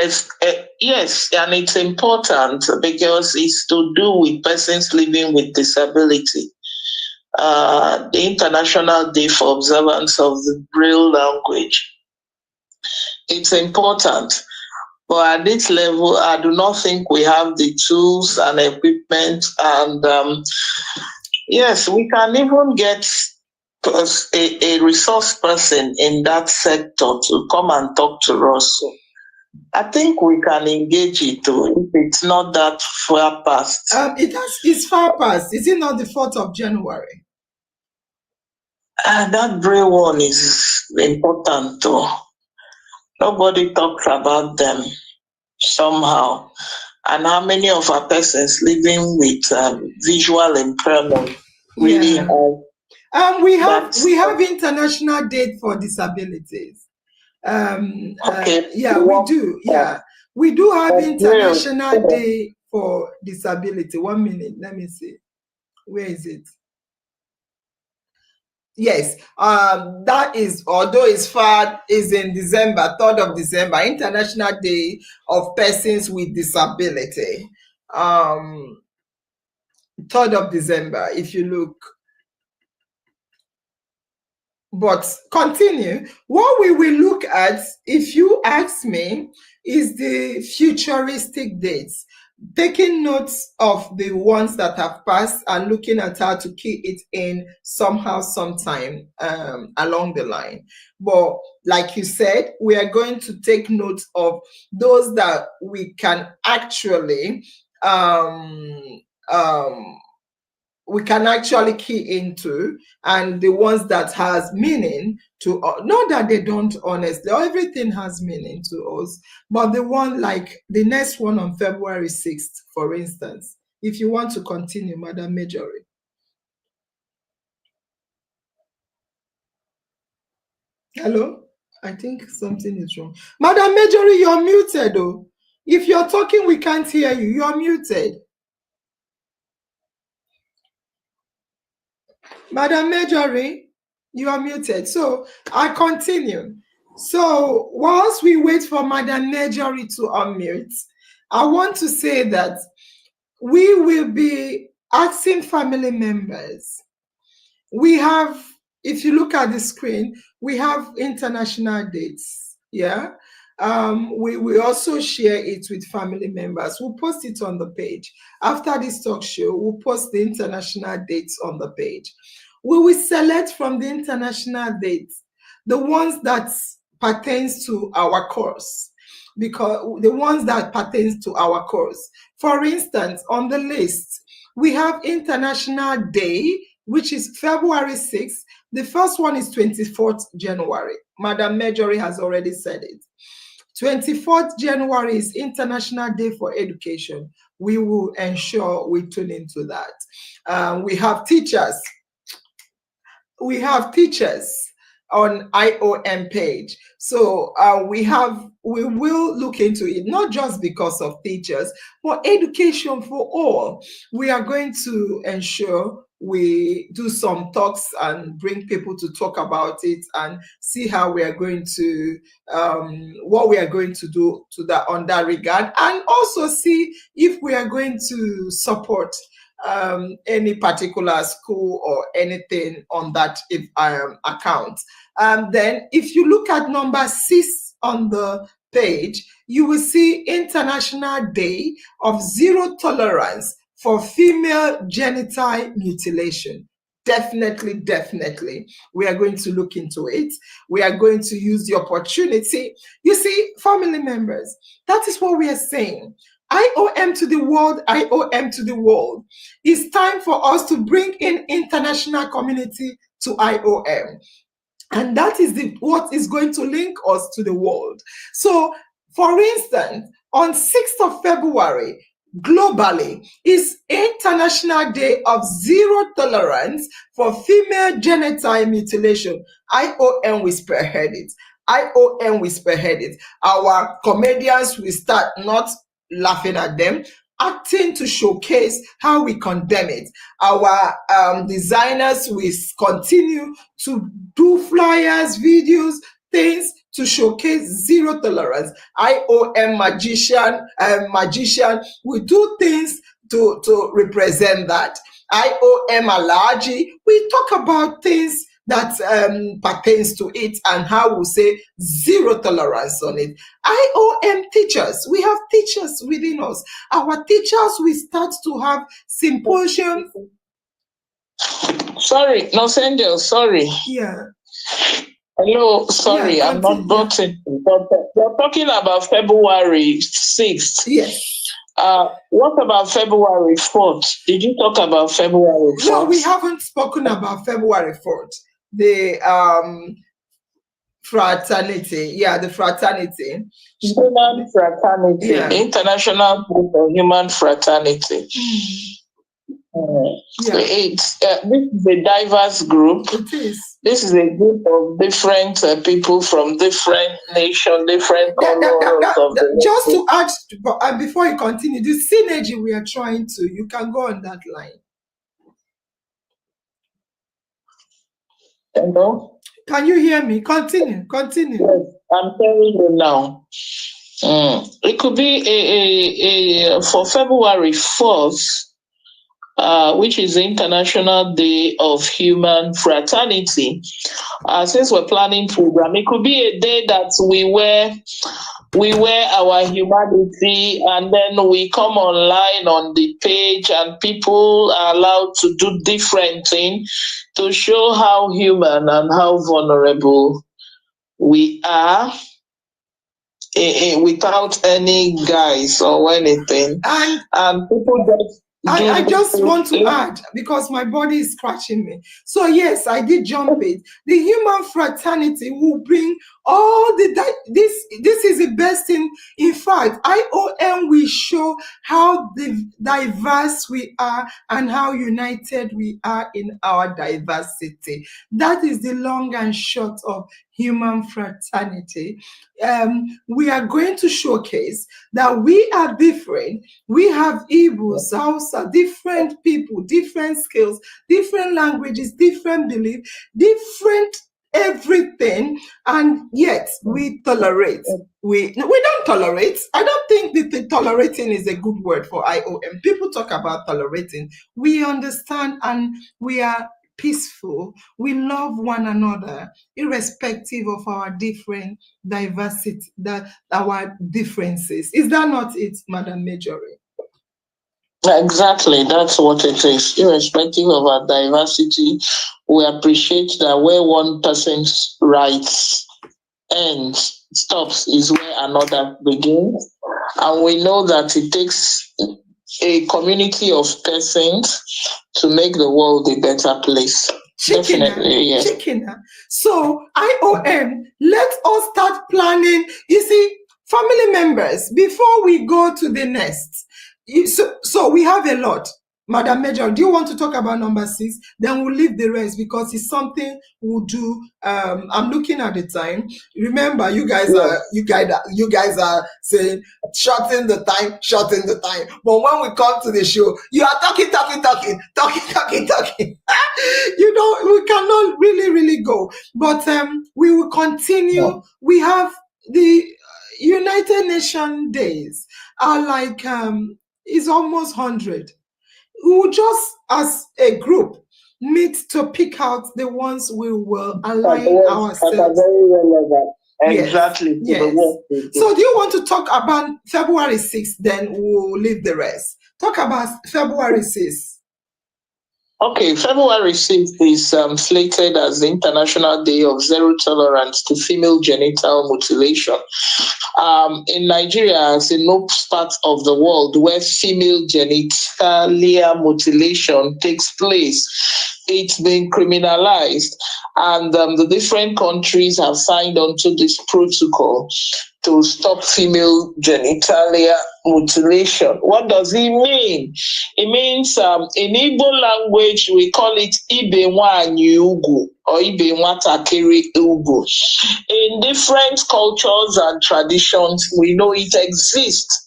yes, and it's important because it's to do with persons living with disability. The International Day for Observance of the Braille Language. It's important. But at this level, I do not think we have the tools and equipment. And yes, we can even get a resource person in that sector to come and talk to us. So I think we can engage it too, if it's not that far past. It's far past. Is it not the 4th of January? That Braille one is important too. Nobody talks about them somehow. And how many of our persons living with visual impairment really have? We have International Day for Disabilities. Okay. We do. Yeah, we do have International Day for Disability. 1 minute, let me see. Where is it? Yes, that is, although it's far, is in December, 3rd of December, International Day of Persons with Disability. 3rd of December, if you look. But continue. What we will look at, if you ask me, is the futuristic dates, taking notes of the ones that have passed and looking at how to key it in somehow, sometime along the line. But like you said, we are going to take notes of those that we can actually key into, and the ones that has meaning to us. Not that they don't, honestly, everything has meaning to us, but the one like the next one on February 6th, for instance, if you want to continue, Madam Marjorie. Hello? I think something is wrong. Madam Marjorie, you're muted though. If you're talking, we can't hear you. You're muted. Madam Marjorie, you are muted. So I continue. So whilst we wait for Madam Marjorie to unmute, I want to say that we will be asking family members. We have, if you look at the screen, we have international dates. Yeah. We also share it with family members. We'll post it on the page. After this talk show, we'll post the international dates on the page. We will select from the international dates the ones that pertains to our course, because the ones that pertains to our course. For instance, on the list, we have International Day, which is February 6th. The first one is 24th January. Madam Marjorie has already said it. 24th January is International Day for Education. We will ensure we tune into that. We have teachers. We have teachers on IOM page. So we will look into it, not just because of teachers, but education for all. We are going to ensure we do some talks and bring people to talk about it and see how we are going to what we are going to do to that on that regard, and also see if we are going to support any particular school or anything on that account. Then if you look at number 6 on the page, you will see International Day of Zero Tolerance for Female Genital Mutilation. Definitely, we are going to look into it. We are going to use the opportunity. You see, family members, that is what we are saying. IOM to the world, IOM to the world. It's time for us to bring in international community to IOM. And that is what is going to link us to the world. So, for instance, on 6th of February, globally, is International Day of Zero Tolerance for Female Genital Mutilation. IOM will spearhead it. IOM will spearhead it. Our comedians will start not laughing at them, acting to showcase how we condemn it. Our designers will continue to do flyers, videos, things to showcase zero tolerance. IOM magician will do things to represent that. IOM allergy, we talk about things that pertains to it and how we say zero tolerance on it. IOM teachers, we have teachers within us. Our teachers will start to have symposium. Sorry, no, Angel, sorry. Yeah. Hello, sorry, Yeah, I'm not button. But you're talking about February 6th. Yes. What about February 4th? Did you talk about February 4th? No, we haven't spoken about February 4th. The fraternity. Yeah, the fraternity. Human fraternity. Yeah. International Group of Human Fraternity. Yeah. This is a diverse group. It is. This is a group of different people from different nations, different colors. Just to add, before you continue, the synergy we are trying to, you can go on that line. Hello? Can you hear me? Continue. Yes, I'm hearing you now. It could be for February 4th, which is the International Day of Human Fraternity. Since we're planning program, it could be a day that we wear our humanity, and then we come online on the page and people are allowed to do different things to show how human and how vulnerable we are, without any guise or anything. And people just I just want to add, because my body is scratching me. So yes, I did jump it. The human fraternity will bring all this is the best thing. In fact, IOM will show how diverse we are and how united we are in our diversity. That is the long and short of human fraternity. We are going to showcase that we are different. We have Igbos, Hausa, different people, different skills, different languages, different beliefs, different everything, and yet we tolerate. We don't tolerate. I don't think that tolerating is a good word for IOM. People talk about tolerating. We understand and we are peaceful. We love one another, irrespective of our different diversity, our differences. Is that not it, Madam Majorie? Exactly, that's what it is. Irrespective of our diversity, we appreciate that where one person's rights ends, stops, is where another begins. And we know that it takes a community of persons to make the world a better place. Definitely, yes. So IOM, let us start planning. You see, family members, before we go to the next, so we have a lot. Madam Major, do you want to talk about number 6? Then we'll leave the rest because it's something we'll do. I'm looking at the time. Remember, you guys are saying shorten the time. But when we come to the show, you are talking. We cannot really go. But we will continue. No. We have the United Nations days are like is almost 100. We will just, as a group, meet to pick out the ones we will align ourselves. Very relevant. Exactly. Yes. So do you want to talk about February 6th? Then we'll leave the rest. Talk about February 6th. Okay, February 6th is slated as the International Day of Zero Tolerance to Female Genital Mutilation. In Nigeria, as in most parts of the world where female genitalia mutilation takes place, it's been criminalized, and the different countries have signed onto this protocol to stop female genitalia mutilation. What does it mean? It means in Igbo language, we call it Ibe Nwanyi Ugu or Ibe Nwatakiri Ugu. In different cultures and traditions, we know it exists.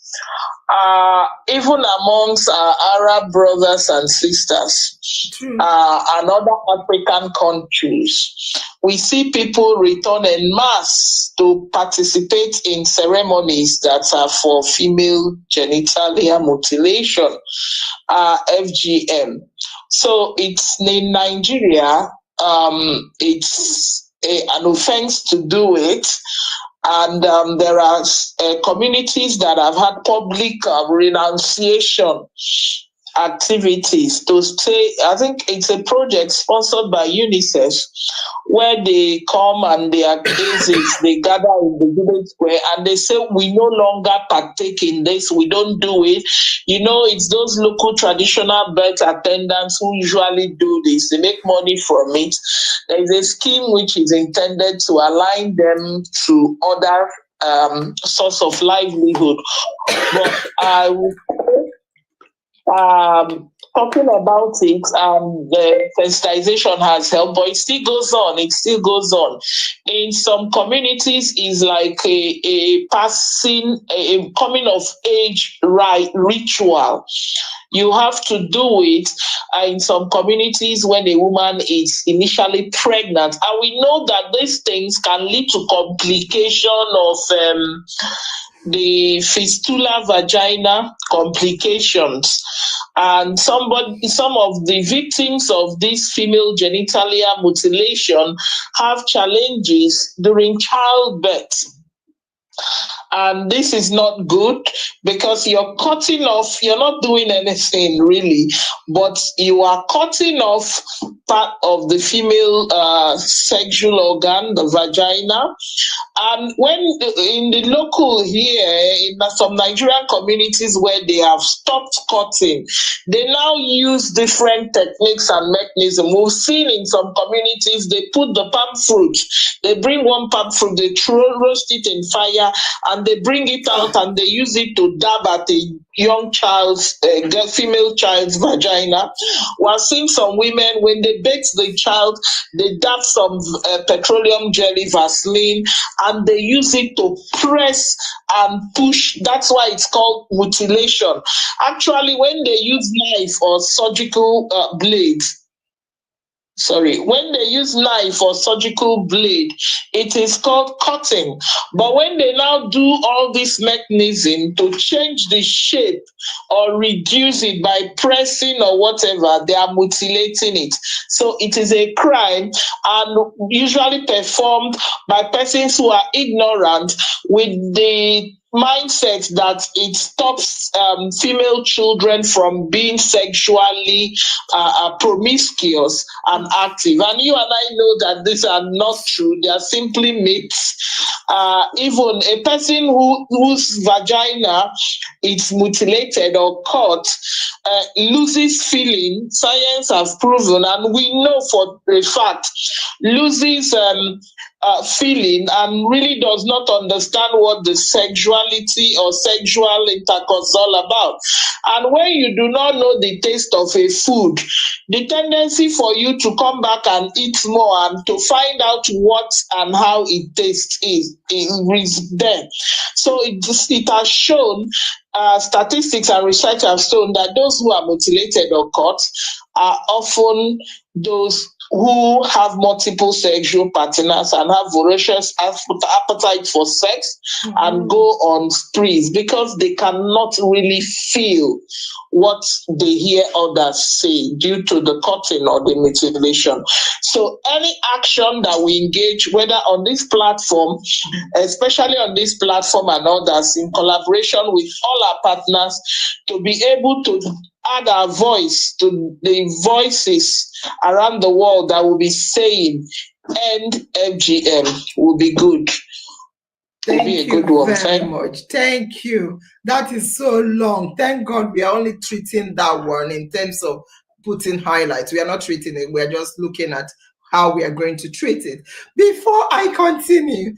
Even amongst our Arab brothers and sisters and other African countries, we see people return en masse to participate in ceremonies that are for female genitalia mutilation, FGM. So it's in Nigeria, it's an offense to do it. And there are communities that have had public renunciation activities to say, I think it's a project sponsored by UNICEF, where they come and they are cases, they gather in the village square and they say, we no longer partake in this, we don't do it. You know, it's those local traditional birth attendants who usually do this. They make money from it. There is a scheme which is intended to align them to other source of livelihood. But I would talking about it, the sensitization has helped, but it still goes on. In some communities, is like a coming of age ritual. You have to do it in some communities when a woman is initially pregnant. And we know that these things can lead to complication of the fistula vagina complications. And some of the victims of this female genitalia mutilation have challenges during childbirth. And this is not good because you're cutting off, you're not doing anything really, but you are cutting off part of the female sexual organ, the vagina. And when in the local here, in some Nigerian communities where they have stopped cutting, they now use different techniques and mechanisms. We've seen in some communities, they put the palm fruit, they bring one palm fruit, they roast it in fire, and they bring it out and they use it to dab at a young child's, female child's vagina. We're seeing some women, when they bake the child, they dab some petroleum jelly, Vaseline, and they use it to press and push. That's why it's called mutilation. Actually, when they use knife or surgical blades, sorry, when they use knife or surgical blade, it is called cutting. But when they now do all this mechanism to change the shape or reduce it by pressing or whatever, they are mutilating it. So it is a crime, and usually performed by persons who are ignorant with the mindset that it stops female children from being sexually promiscuous and active. And you and I know that these are not true. They are simply myths. Even a person whose vagina is mutilated or cut loses feeling. Science has proven, and we know for a fact, loses feeling and really does not understand what the sexuality or sexual intercourse is all about. And when you do not know the taste of a food, the tendency for you to come back and eat more and to find out what and how it tastes is there. So it has shown, statistics and research have shown that those who are mutilated or cut are often those who have multiple sexual partners and have voracious appetite for sex and go on sprees because they cannot really feel what they hear others say due to the cutting or the mutilation. So any action that we engage, whether on this platform, especially on this platform and others, in collaboration with all our partners, to be able to add our voice to the voices around the world that will be saying end FGM will be good. Thank you very much. Thank you. That is so long. Thank God we are only treating that one in terms of putting highlights. We are not treating it. We are just looking at how we are going to treat it. Before I continue,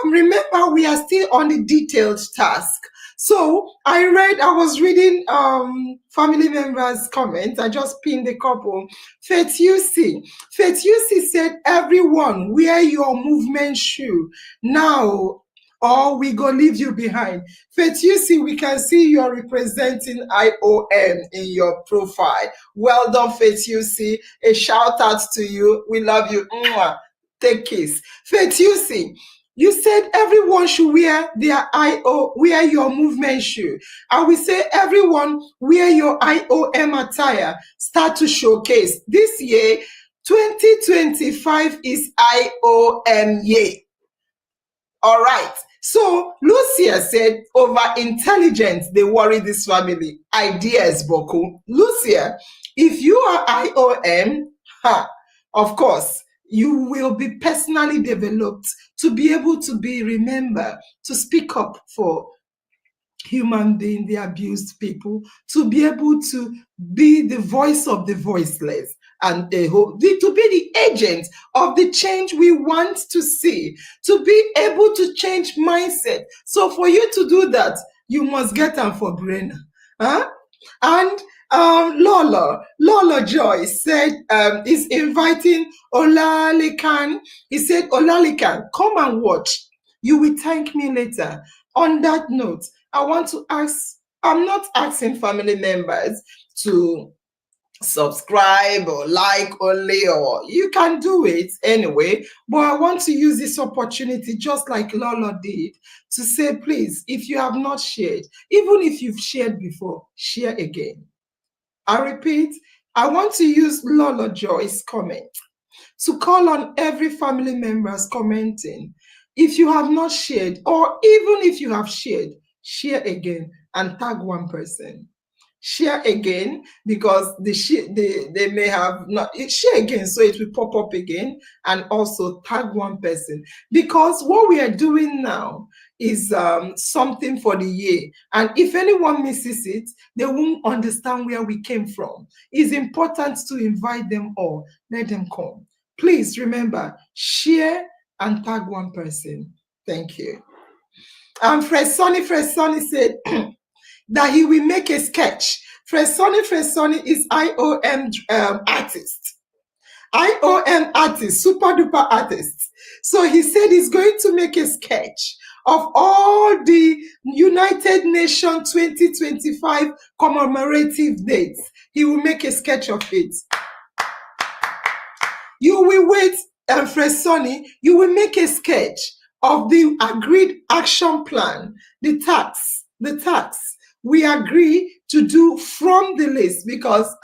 remember we are still on the detailed task. So I was reading family members' comments. I just pinned a couple. Faith UC said, everyone wear your movement shoe now, or we go leave you behind. Faith UC, we can see you're representing IOM in your profile. Well done, Faith UC. A shout out to you. We love you. Mwah. Take kiss. Faith UC, you said everyone should wear your movement shoe. I will say everyone wear your IOM attire. Start to showcase. This year, 2025 is IOM year. All right. So Lucia said, over intelligence, they worry this family. Ideas, Boku. Lucia, if you are IOM, of course, you will be personally developed to be able to remember to speak up for human being, the abused people, to be able to be the voice of the voiceless, and to be the agent of the change we want to see, to be able to change mindset. So for you to do that, you must get them for brain. And Lola Joy said, is inviting Olalekan. He said, Olalekan, come and watch. You will thank me later. On that note, I want to ask, I'm not asking family members to subscribe or like only, or you can do it anyway, but I want to use this opportunity, just like Lola did, to say, please, if you have not shared, even if you've shared before, share again. I repeat, I want to use Lola Joy's comment to call on every family members commenting. If you have not shared, or even if you have shared, share again and tag one person. Share again, because they may have not. Share again so it will pop up again, and also tag one person, because what we are doing now is something for the year, and if anyone misses it, they won't understand where we came from. It's important to invite them all. Let them come. Please remember, share and tag one person. Thank you. And Fred Sonny said that he will make a sketch. Fred Sonny is IOM artist. IOM artist, super duper artist. So he said he's going to make a sketch of all the United Nations 2025 commemorative dates. He will make a sketch of it. You will wait, Fresoni, you will make a sketch of the agreed action plan, the tax we agree to do from the list, because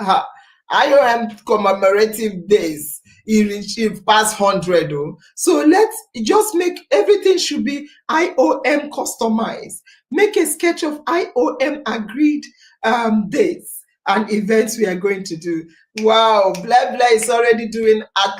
IOM commemorative days, it past 100. Oh. So let's just make everything should be IOM customized. Make a sketch of IOM agreed dates and events we are going to do. Wow, Blah Blah is already doing at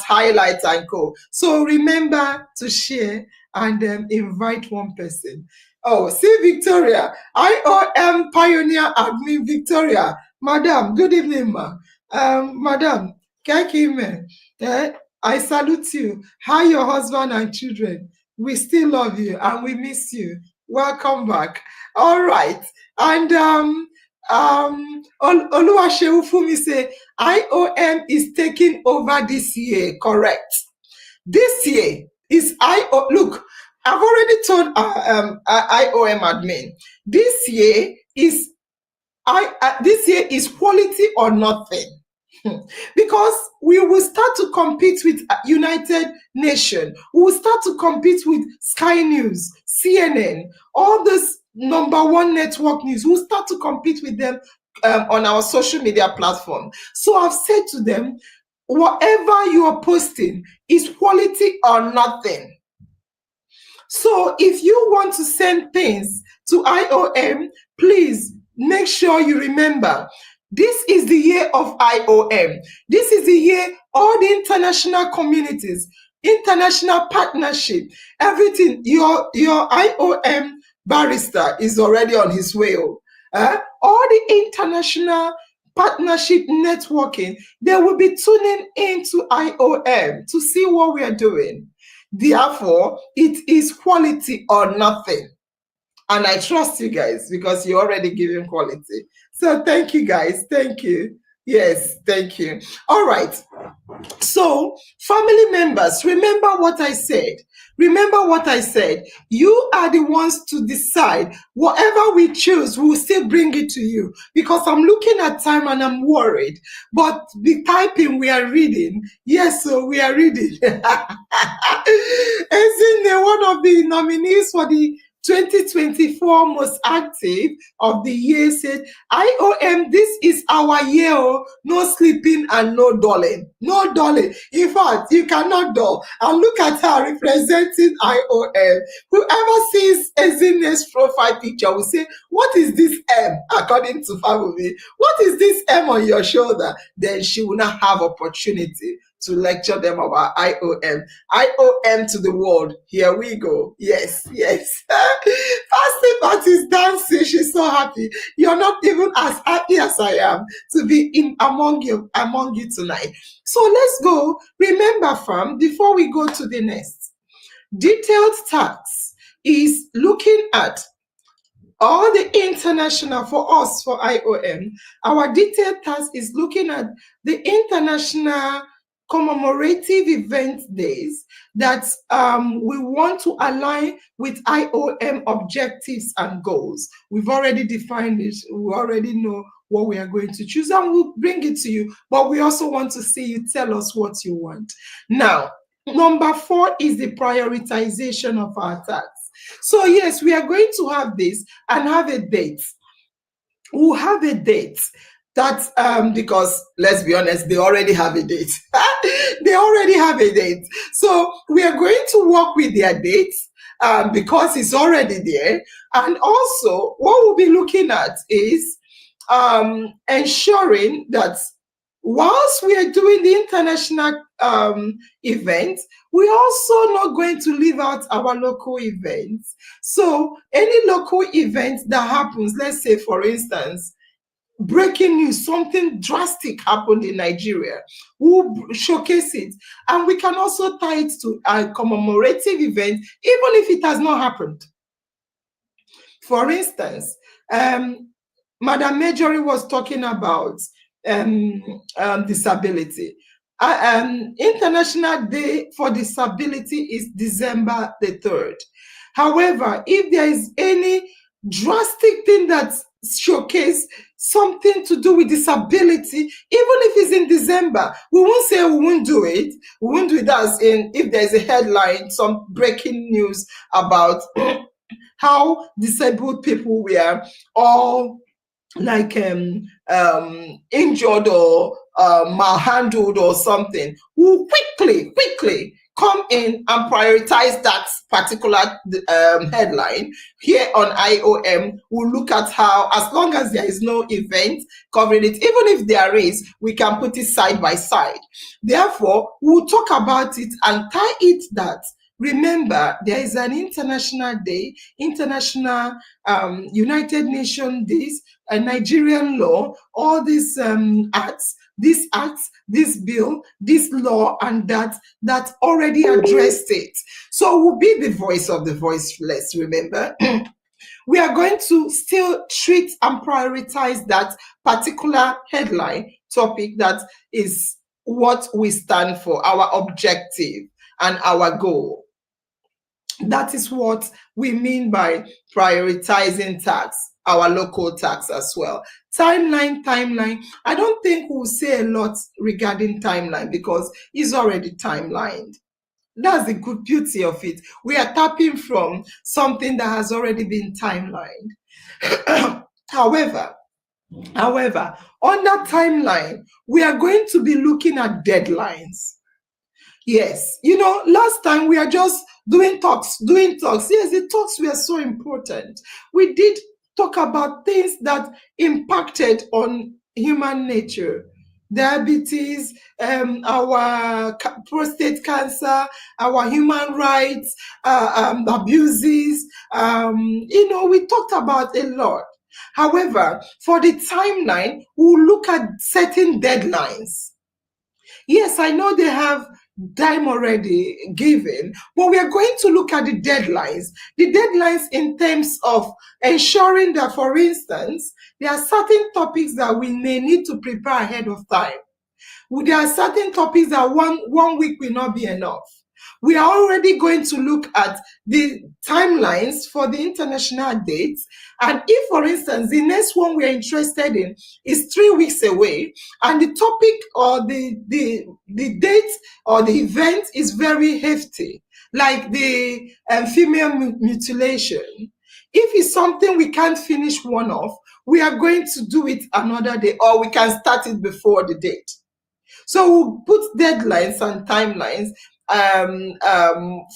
highlights and co. So remember to share and invite one person. Oh, see Victoria, IOM Pioneer Admin Victoria. Madam, good evening, ma. Madam, Kakime, I salute you. Hi, your husband and children. We still love you and we miss you. Welcome back. All right. And Oluwaseun Fumi say IOM is taking over this year. Correct. This year is look, I've already told IOM admin. This year is quality or nothing. Because we will start to compete with United Nations. We will start to compete with Sky News, CNN, all this #1 network news. We'll start to compete with them on our social media platform. So I've said to them, whatever you are posting is quality or nothing. So if you want to send things to IOM, please make sure you remember, this is the year of IOM. This is the year all the international communities, international partnership, everything, your IOM barrister is already on his way. All the international partnership networking, they will be tuning into IOM to see what we are doing. Therefore, it is quality or nothing. And I trust you guys because you're already giving quality. So thank you guys. Thank you. Yes, thank you. All right. So, family members, remember what I said. Remember what I said. You are the ones to decide. Whatever we choose, we'll still bring it to you. Because I'm looking at time and I'm worried. But the typing we are reading, yes, so we are reading. As in one of the nominees for the 2024 most active of the year said, IOM, this is our year. No sleeping and no dulling. No dulling. In fact, you cannot dull. And look at her representing IOM. Whoever sees Ezine's profile picture will say, what is this M? According to family, what is this M on your shoulder? Then she will not have opportunity to lecture them about IOM. IOM to the world. Here we go. Yes, yes. Pastor Pat is dancing. She's so happy. You're not even as happy as I am to be among you tonight. So let's go. Remember, fam, before we go to the next, detailed tax is looking at all the international, for us, for IOM, our detailed task is looking at the international commemorative event days that we want to align with IOM objectives and goals. We've already defined it. We already know what we are going to choose and we'll bring it to you. But we also want to see you tell us what you want. Now, number 4 is the prioritization of our tax. So yes, we are going to have this and have a date. We'll have a date. That's because let's be honest, they already have a date. They already have a date. So we are going to work with their dates because it's already there. And also what we'll be looking at is ensuring that whilst we are doing the international event, we're also not going to leave out our local events. So any local event that happens, let's say for instance, breaking news, something drastic happened in Nigeria, we'll showcase it. And we can also tie it to a commemorative event, even if it has not happened. For instance, Madam Majorie was talking about disability. International Day for Disability is December the 3rd. However, if there is any drastic thing that showcase something to do with disability, even if it's in December. We won't say we won't do it. We won't do it as in if there's a headline, some breaking news about how disabled people were all like injured or malhandled or something, will quickly come in and prioritize that particular headline. Here on IOM, we'll look at how, as long as there is no event covering it, even if there is, we can put it side by side. Therefore, we'll talk about it and tie it that, remember, there is an international day, international United Nations days, a Nigerian law, all these acts, this bill, this law, and that already addressed it. So we'll be the voice of the voiceless, remember. We are going to still treat and prioritize that particular headline topic that is what we stand for, our objective and our goal. That is what we mean by prioritizing tax, our local tax as well. Timeline. I don't think we'll say a lot regarding timeline because it's already timelined. That's the good beauty of it. We are tapping from something that has already been timelined. However, on that timeline, we are going to be looking at deadlines. Yes, last time we are just doing talks. Yes, the talks were so important. We did talk about things that impacted on human nature. Diabetes, our prostate cancer, our human rights, abuses. We talked about a lot. However, for the timeline, we'll look at certain deadlines. Yes, I know they have time already given, but we are going to look at the deadlines. The deadlines in terms of ensuring that, for instance, there are certain topics that we may need to prepare ahead of time. There are certain topics that one week will not be enough. We are already going to look at the timelines for the international dates. And if, for instance, the next one we are interested in is 3 weeks away, and the topic or the date or the event is very hefty, like the female mutilation, if it's something we can't finish one off, we are going to do it another day, or we can start it before the date. So we'll put deadlines and timelines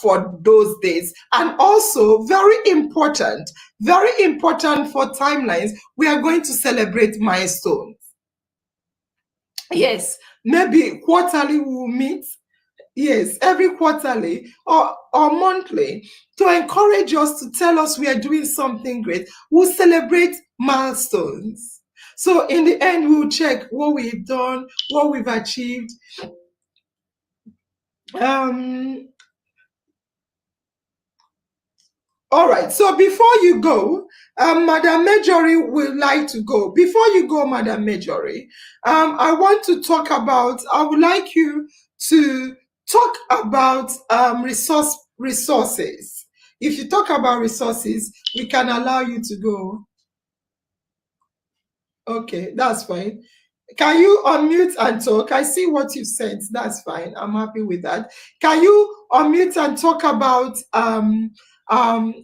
for those days. And also, very important for timelines, we are going to celebrate milestones. Yes, maybe quarterly we'll meet. Yes, every quarterly or monthly, to encourage us, to tell us we are doing something great. We'll celebrate milestones. So in the end, we'll check what we've done, what we've achieved. All right, so before you go, Madam Marjorie would like to go. Before you go, Madam Marjorie, I would like you to talk about resources. If you talk about resources, we can allow you to go. Okay, that's fine. Can you unmute and talk? I see what you said. That's fine. I'm happy with that. Can you unmute and talk about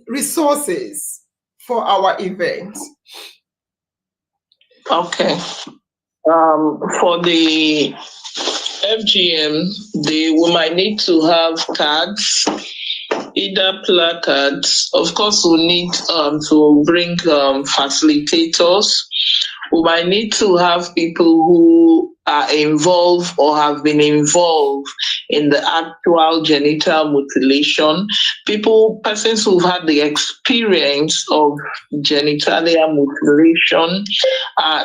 resources for our event? Okay. For the FGM, we might need to have cards, either placards. Of course, we need to bring facilitators. We might need to have people who are involved or have been involved in the actual genital mutilation. Persons who've had the experience of genitalia mutilation,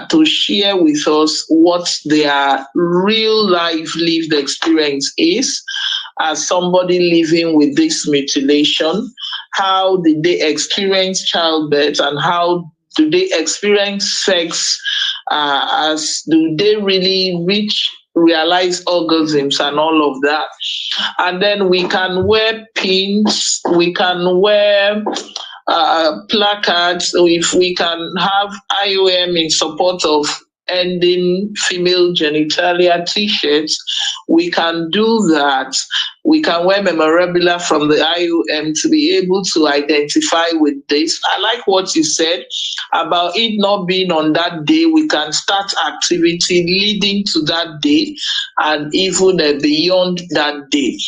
to share with us what their real life lived experience is as somebody living with this mutilation. How did they experience childbirth, and how do they experience sex? Do they really realize orgasms and all of that? And then we can wear pins, we can wear placards, if we can have IOM in support of ending female genitalia t-shirts, we can do that. We can wear memorabilia from the IOM to be able to identify with this. I like what you said about it not being on that day. We can start activity leading to that day and even beyond that day.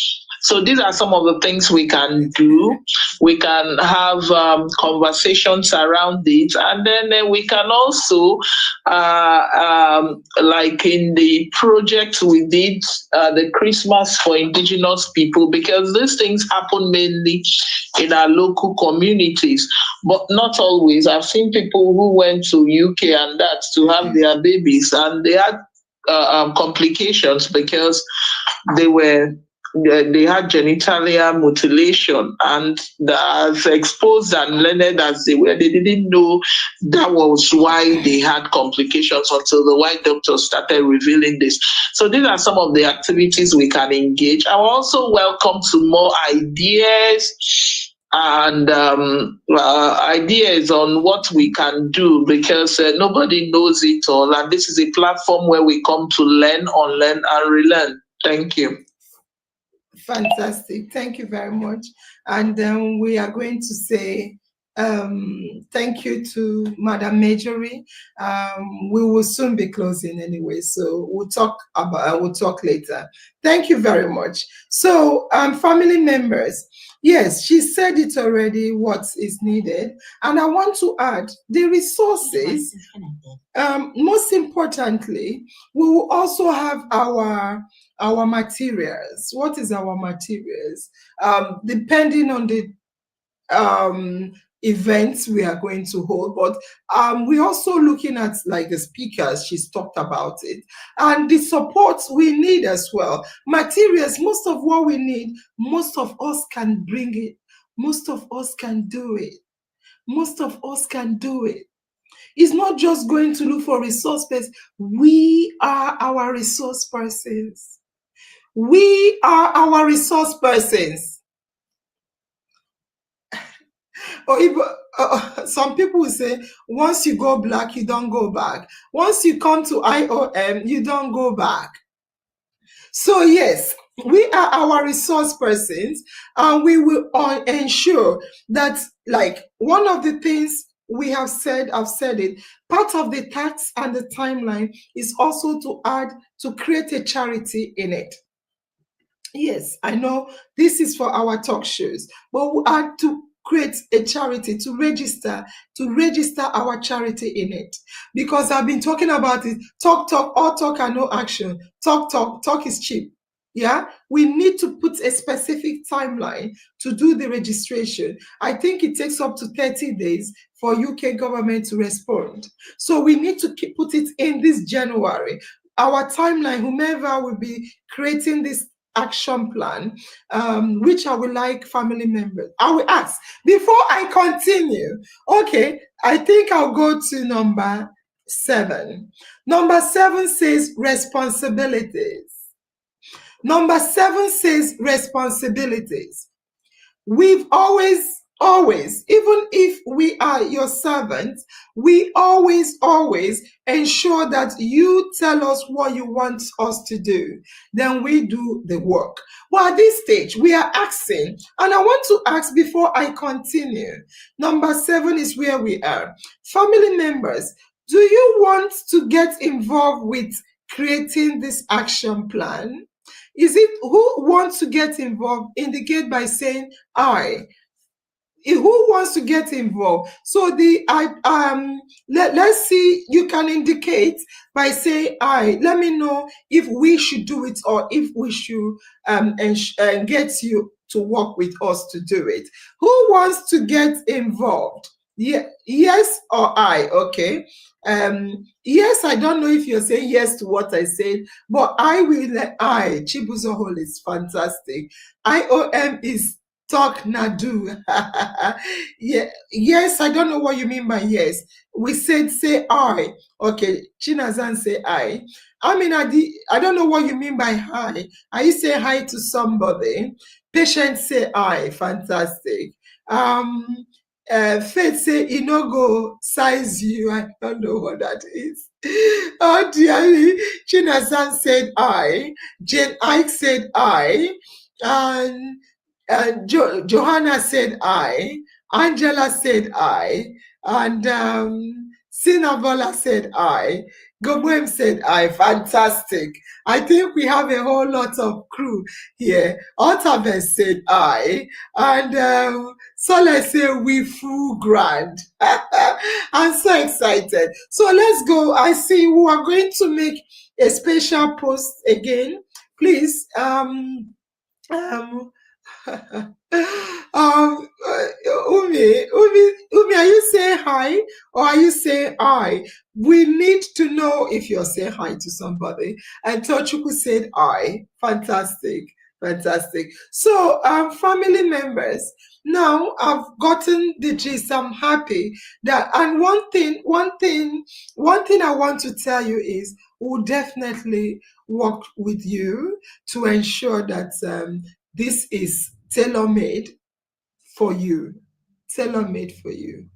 So these are some of the things we can do. We can have conversations around it, and then we can also, like in the project we did, the Christmas for Indigenous people, because these things happen mainly in our local communities, but not always. I've seen people who went to UK and that to have their babies, and they had complications because they were they had genitalia mutilation, and as exposed and learned as they were, they didn't know that was why they had complications until the white doctors started revealing this. So these are some of the activities we can engage. I will also welcome to more ideas and ideas on what we can do, because nobody knows it all, and this is a platform where we come to learn, unlearn, and relearn. Thank you. Fantastic. Thank you very much. And then we are going to say thank you to Madam Majorie. We will soon be closing anyway, so we'll talk later. Thank you very much. So, family members, yes, she said it already, what is needed. And I want to add the resources. Most importantly, we will also have our materials. What is our materials? Depending on the events we are going to hold, but we're also looking at like the speakers, she's talked about it, and the support we need as well. Materials, most of what we need, most of us can bring it, most of us can do it, most of us can do it. It's not just going to look for resource persons. We are our resource persons. We are our resource persons. Or if some people will say, once you go black, you don't go back. Once you come to IOM, you don't go back. So yes, we are our resource persons, and we will ensure that, like, one of the things we have said, I've said it, part of the tax and the timeline is also to add, to create a charity in it. Yes, I know this is for our talk shows, but we add to create a charity, to register our charity in it. Because I've been talking about it, talk, all talk and no action. Talk is cheap. Yeah, we need to put a specific timeline to do the registration. I think it takes up to 30 days for UK government to respond. So we need to put it in this January. Our timeline, whomever will be creating this action plan, which I would like family members. I will ask before I continue. Okay, I think I'll go to number 7. Number 7 says responsibilities. Number 7 says responsibilities. We've always, even if we are your servants, we always ensure that you tell us what you want us to do. Then we do the work. But at this stage, we are asking, and I want to ask before I continue. Number 7 is where we are. Family members, do you want to get involved with creating this action plan? Is it who wants to get involved? Indicate by saying I. Who wants to get involved? So let's see, you can indicate by saying I. Let me know if we should do it or if we should get you to work with us to do it. Who wants to get involved? Yeah, yes or I? Okay. Yes, I don't know if you're saying yes to what I said, but I will. Chibuzo Hall is fantastic. IOM is talk na do. Yeah, yes, I don't know what you mean by yes. We said say I. Okay, Chinazan say I. I mean, I don't know what you mean by hi. Are you say hi to somebody? Patient say I. Fantastic. Faith say e no go size you. I don't know what that is. Oh dear. Chinasan said I. Jane Ike said I. And Johanna said I. Angela said I. And Sinabola said I. Gobwem said I. Fantastic. I think we have a whole lot of crew here. Otabes said I. And so let's say we full grand. I'm so excited. So let's go. I see we are going to make a special post again. Please, um, Umi, are you saying hi or are you saying I? We need to know if you're saying hi to somebody. And Tochuku said I. Fantastic, fantastic. So, family members, now I've gotten the gist. I'm happy that. And one thing I want to tell you is we'll definitely work with you to ensure that this is tailor-made for you. Tailor-made for you.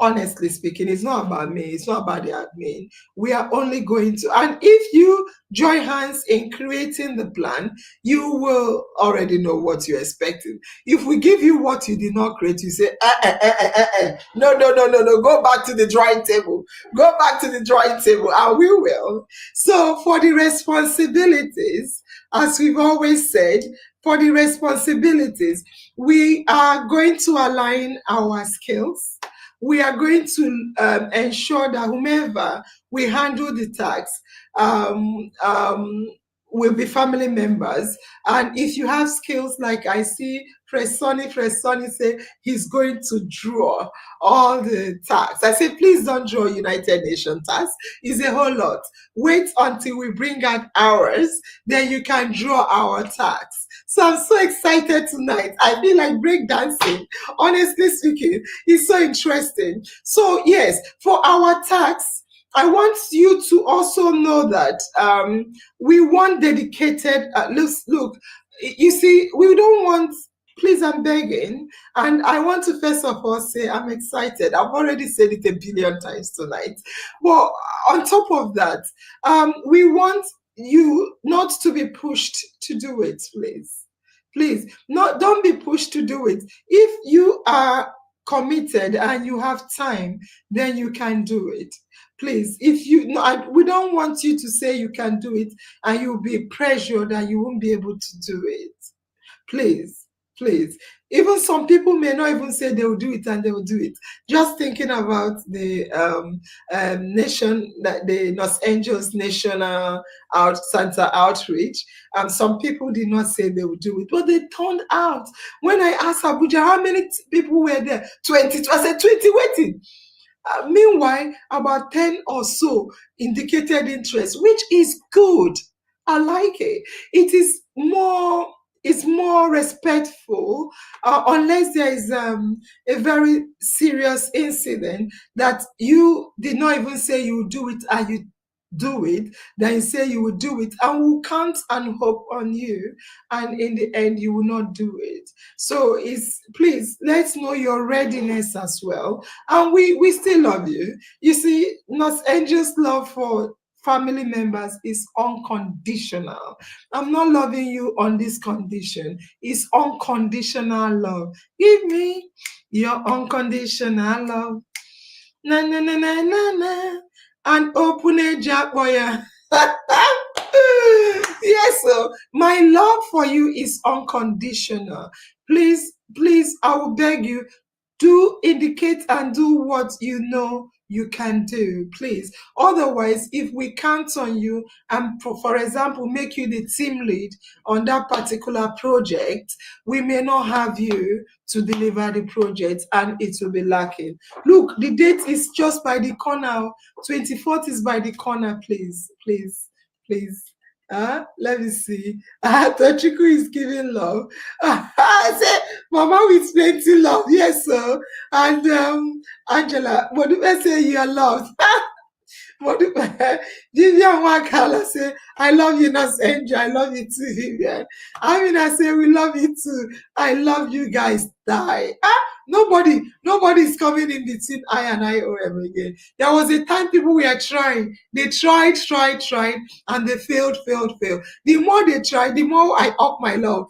Honestly speaking, it's not about me, it's not about the admin. We are only going to, and if you join hands in creating the plan, you will already know what you're expecting. If we give you what you did not create, you say, no, go back to the drawing table. Go back to the drawing table, and we will. So for the responsibilities, as we've always said, for the responsibilities, we are going to align our skills. We are going to ensure that whomever we handle the tax will be family members. And if you have skills like I see Fresh Sonny say he's going to draw all the tax. I say, please don't draw United Nations tax. It's a whole lot. Wait until we bring out ours, then you can draw our tax. So I'm so excited tonight. I feel like breakdancing. Honestly speaking, it's so interesting. So yes, for our tax, I want you to also know that we want dedicated. Look, you see, we don't want. Please, I'm begging, and I want to first of all say I'm excited. I've already said it a billion times tonight. Well, on top of that, we want you not to be pushed to do it, please don't be pushed to do it. If you are committed and you have time, then you can do it. Please, if you no, we don't want you to say you can do it and you'll be pressured and you won't be able to do it. Please. Even some people may not even say they will do it and they will do it. Just thinking about the the Los Angeles National Center outreach, some people did not say they would do it, but they turned out. When I asked Abuja how many people were there, 20. I said 20 waiting. Meanwhile, about 10 or so indicated interest, which is good. I like it. It's more respectful, unless there is a very serious incident that you did not even say you would do it and you do it, then you say you will do it, and we'll count and hope on you, and in the end you will not do it. So please, let's know your readiness as well, and we still love you. You see, Los Angeles love for family members is unconditional. I'm not loving you on this condition. It's unconditional love. Give me your unconditional love. Na na na na na na. And open a jack for you. Yes, so my love for you is unconditional. Please, I will beg you, do indicate and do what you know you can do, please. Otherwise, if we count on you and, for example, make you the team lead on that particular project, we may not have you to deliver the project and it will be lacking. Look, the date is just by the corner. 24th is by the corner, please. Let me see. Tochiku is giving love. I said, Mama with plenty love. Yes, sir. And Angela, what do I say? You are loved. Vivian Wakala say, I love you, Nas Angel. I love you too, Vivian. I mean, I say, we love you too. I love you guys. Die. Nobody is coming in between I and IOM again. There was a time people were trying. They tried, and they failed. The more they tried, the more I up my love.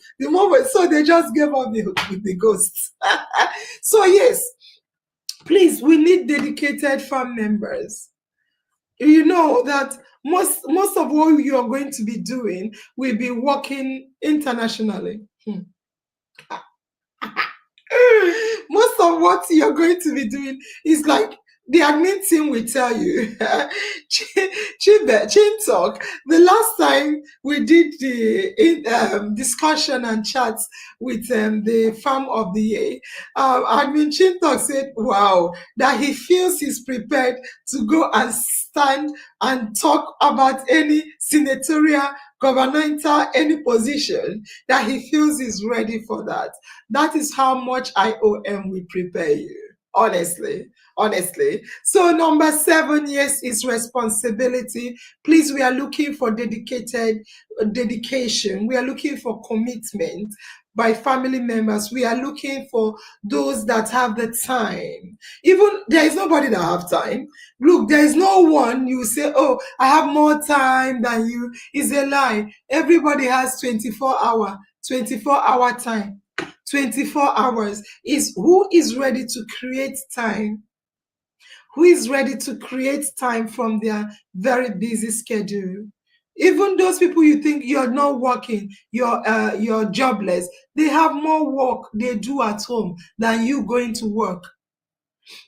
So they just gave up with the ghosts. So yes, please, we need dedicated farm members. You know that most of what you are going to be doing will be working internationally. Most of what you're going to be doing is like the admin team will tell you. Chin talk. The last time we did the discussion and chats with the farm of the year, admin Chin talk said, "Wow, that he feels he's prepared to go and stand and talk about any senatorial, governmental, any position, that he feels he's ready for that." That is how much IOM will prepare you. Honestly. So number 7, yes, is responsibility. Please, we are looking for dedication. We are looking for commitment by family members. We are looking for those that have the time. Even there is nobody that have time. Look, there is no one you say, oh, I have more time than you. It's a lie. Everybody has 24-hour time. 24 hours is who is ready to create time, who is ready to create time from their very busy schedule. Even those people you think you're not working, you're jobless, they have more work they do at home than you going to work.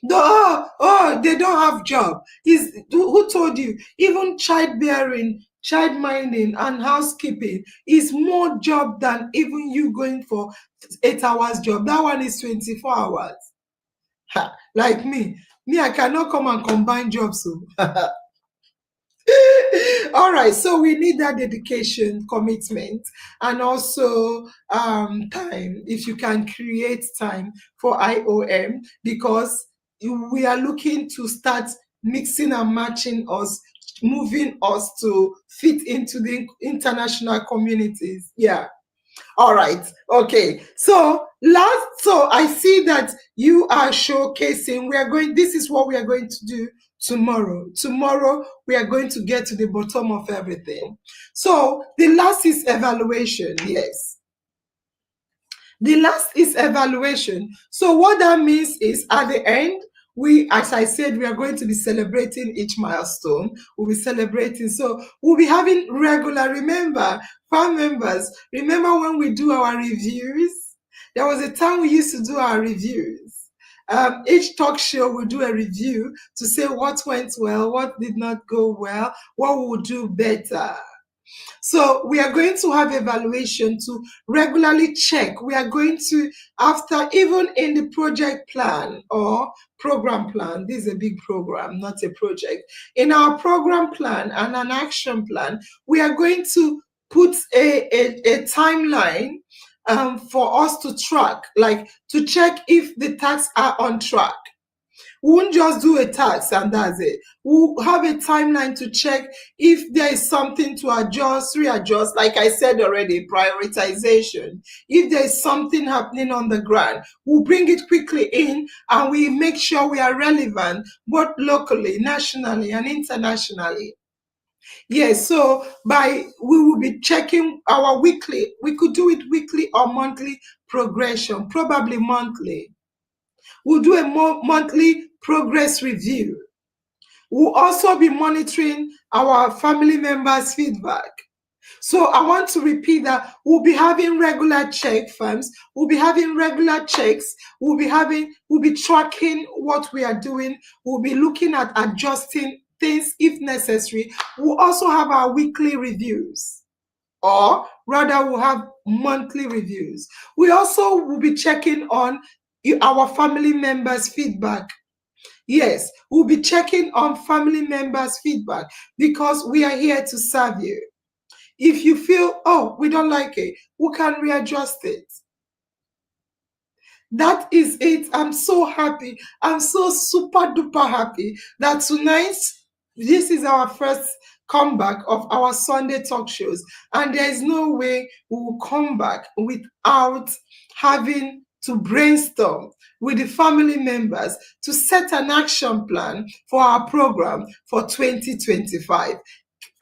They don't have job. Who told you? Even childbearing, child minding, and housekeeping is more job than even you going for 8 hours job. That one is 24 hours. Like me, I cannot come and combine jobs. So. All right, so we need that dedication, commitment, and also time. If you can create time for IOM, because we are looking to start mixing and matching us, moving us to fit into the international communities. Yeah. All right. Okay. So I see that you are showcasing. This is what we are going to do tomorrow. Tomorrow, we are going to get to the bottom of everything. So the last is evaluation. Yes. The last is evaluation. So what that means is at the end, as I said, we are going to be celebrating each milestone. We'll be celebrating. So we'll be having regular, remember, farm members, remember when we do our reviews? There was a time we used to do our reviews. Each talk show will do a review to say what went well, what did not go well, what we'll do better. So we are going to have evaluation to regularly check. We are going to, after, even in the project plan or program plan, this is a big program, not a project. In our program plan and an action plan, we are going to put a timeline for us to track, like to check if the tasks are on track. We won't just do a task and that's it. We'll have a timeline to check if there is something to adjust, readjust. Like I said already, prioritization. If there is something happening on the ground, we'll bring it quickly in and we make sure we are relevant, both locally, nationally, and internationally. Yes, so we will be checking our weekly. We could do it weekly or monthly progression, probably monthly. We'll do a monthly progress review. We'll also be monitoring our family members' feedback. So I want to repeat that we'll be having regular check farms. We'll be having regular checks. We'll be tracking what we are doing. We'll be looking at adjusting things if necessary. We'll also have our weekly reviews, or rather we'll have monthly reviews. We also will be checking on our family members' feedback. Yes, we'll be checking on family members' feedback because we are here to serve you. If you feel, oh, we don't like it, we can readjust it. That is it. I'm so happy. I'm so super duper happy that tonight This is our first comeback of our Sunday talk shows, and there is no way we will come back without having to brainstorm with the family members to set an action plan for our program for 2025,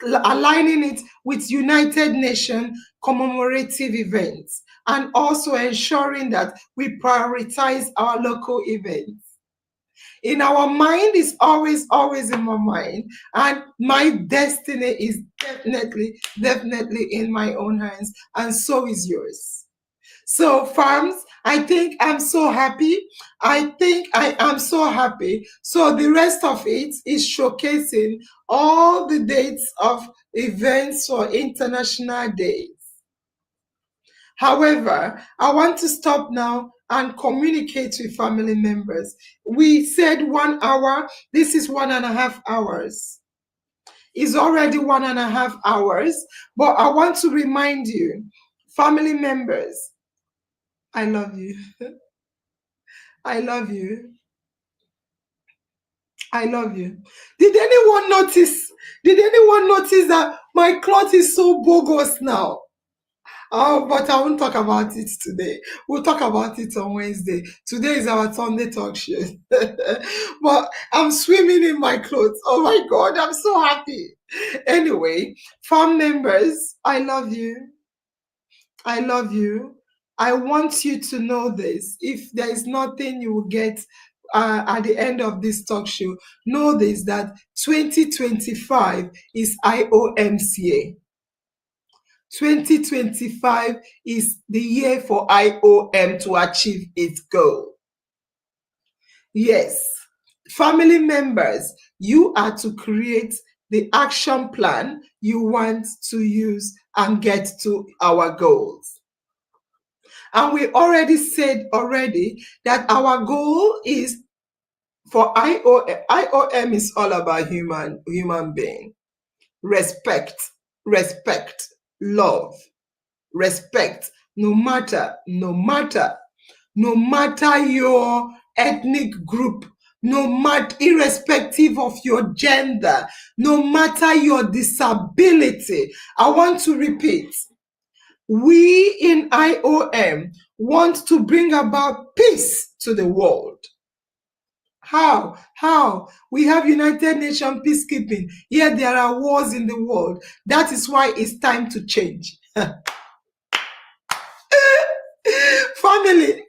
aligning it with United Nations commemorative events and also ensuring that we prioritize our local events. In our mind is always in my mind, and my destiny is definitely in my own hands, and so is yours. So farms, I think I'm so happy. I think I am so happy. So the rest of it is showcasing all the dates of events for international days. However, I want to stop now and communicate with family members. We said 1 hour. This is 1.5 hours. It's already 1.5 hours. But I want to remind you, family members, I love you. I love you. I love you. Did anyone notice? Did anyone notice that my cloth is so bogus now? Oh, but I won't talk about it today. We'll talk about it on Wednesday. Today is our Sunday talk show. But I'm swimming in my clothes. Oh my God, I'm so happy. Anyway, farm members, I love you. I love you. I want you to know this. If there is nothing you will get at the end of this talk show, know this, that 2025 is IOMCA. 2025 is the year for IOM to achieve its goal. Yes, family members, you are to create the action plan you want to use and get to our goals. And we already said that our goal is for IOM. IOM is all about human being. Respect, love, respect, no matter your ethnic group, irrespective of your gender, no matter your disability. I want to repeat, we in IOM want to bring about peace to the world. How? We have United Nations peacekeeping, yet there are wars in the world. That is why it's time to change.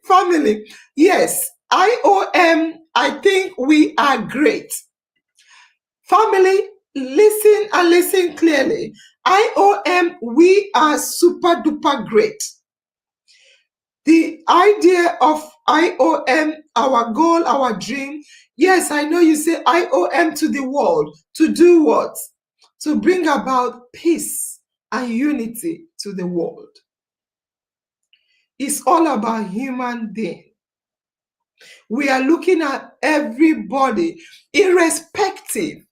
Family. Yes, IOM, I think we are great. Family, listen and listen clearly. IOM, we are super duper great. The idea of IOM, our goal, our dream. Yes, I know you say IOM to the world. To do what? To bring about peace and unity to the world. It's all about human being. We are looking at everybody, irrespective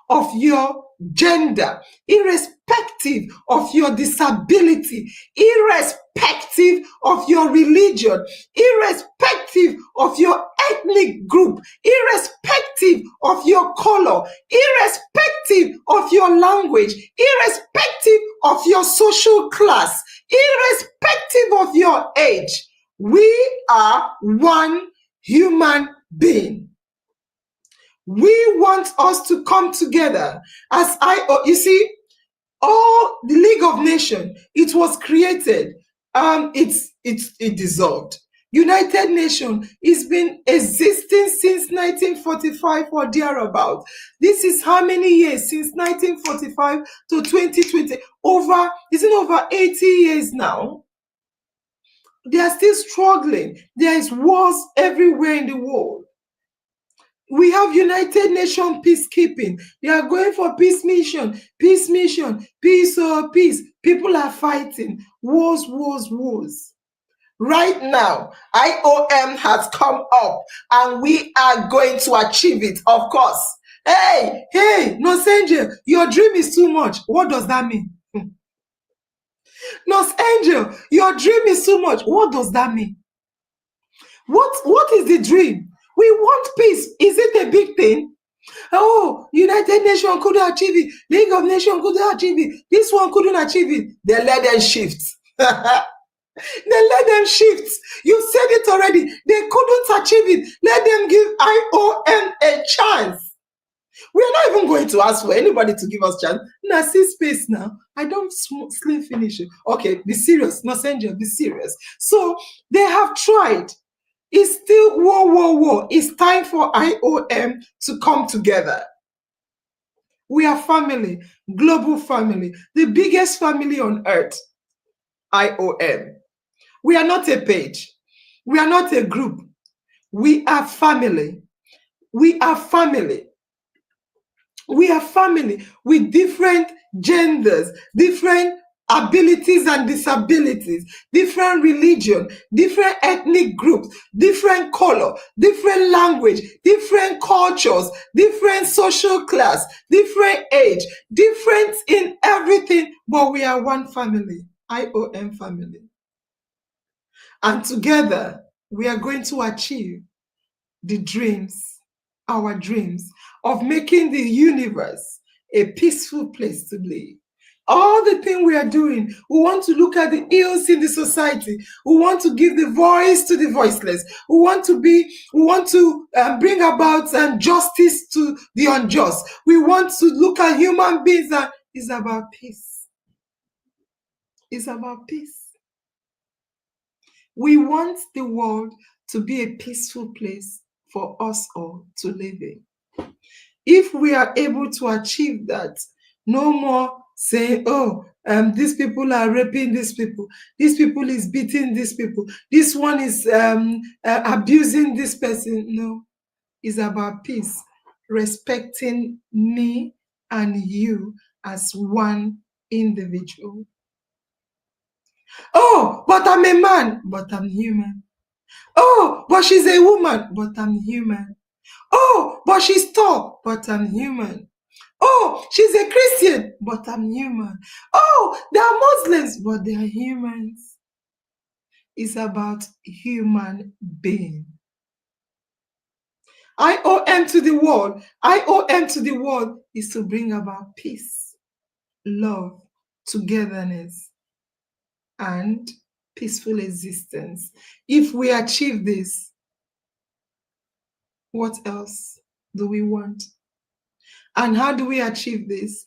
of your gender, irrespective of your disability, irrespective of your religion, irrespective of your ethnic group, irrespective of your color, irrespective of your language, irrespective of your social class, irrespective of your age. We are one human being. We want us to come together as you see, all the League of Nations, it was created, it dissolved. United Nations has been existing since 1945 or thereabout. This is how many years since 1945 to 2020? Isn't over 80 years now? They are still struggling. There is wars everywhere in the world. We have United Nations peacekeeping. They are going for peace mission, peace. People are fighting. Wars. Right now, IOM has come up and we are going to achieve it, of course. Hey, Nurse Angel, your dream is too much. What does that mean? Nurse Angel, your dream is too much. What does that mean? What is the dream? We want peace. Is it a big thing? Oh, United Nations couldn't achieve it. League of Nations couldn't achieve it. This one couldn't achieve it. They let them shift. They let them shift. You said it already. They couldn't achieve it. Let them give IOM a chance. We are not even going to ask for anybody to give us chance. Now, see space now. I don't slim finish it. Okay, be serious. No, Senja, be serious. So they have tried. It's still war. It's time for IOM to come together. We are family, global family, the biggest family on earth, IOM. We are not a page. We are not a group. We are family. We are family. We are family with different genders, different abilities and disabilities, different religion, different ethnic groups, different color, different language, different cultures, different social class, different age, different in everything, but we are one family, IOM family. And together, we are going to achieve the dreams, our dreams of making the universe a peaceful place to live. All the things we are doing, we want to look at the ills in the society. We want to give the voice to the voiceless. We want to bring about justice to the unjust. We want to look at human beings, and it's about peace. It's about peace. We want the world to be a peaceful place for us all to live in. If we are able to achieve that, no more saying, oh, these people are raping these people is beating these people, this one is abusing this person. No, it's about peace, respecting me and you as one individual. Oh, but I'm a man, but I'm human. Oh, but she's a woman, but I'm human. Oh, but she's tall, but I'm human. Oh, she's a Christian, but I'm human. Oh, they are Muslims, but they are humans. It's about human being. IOM to the world. IOM to the world is to bring about peace, love, togetherness, and peaceful existence. If we achieve this, what else do we want? And how do we achieve this?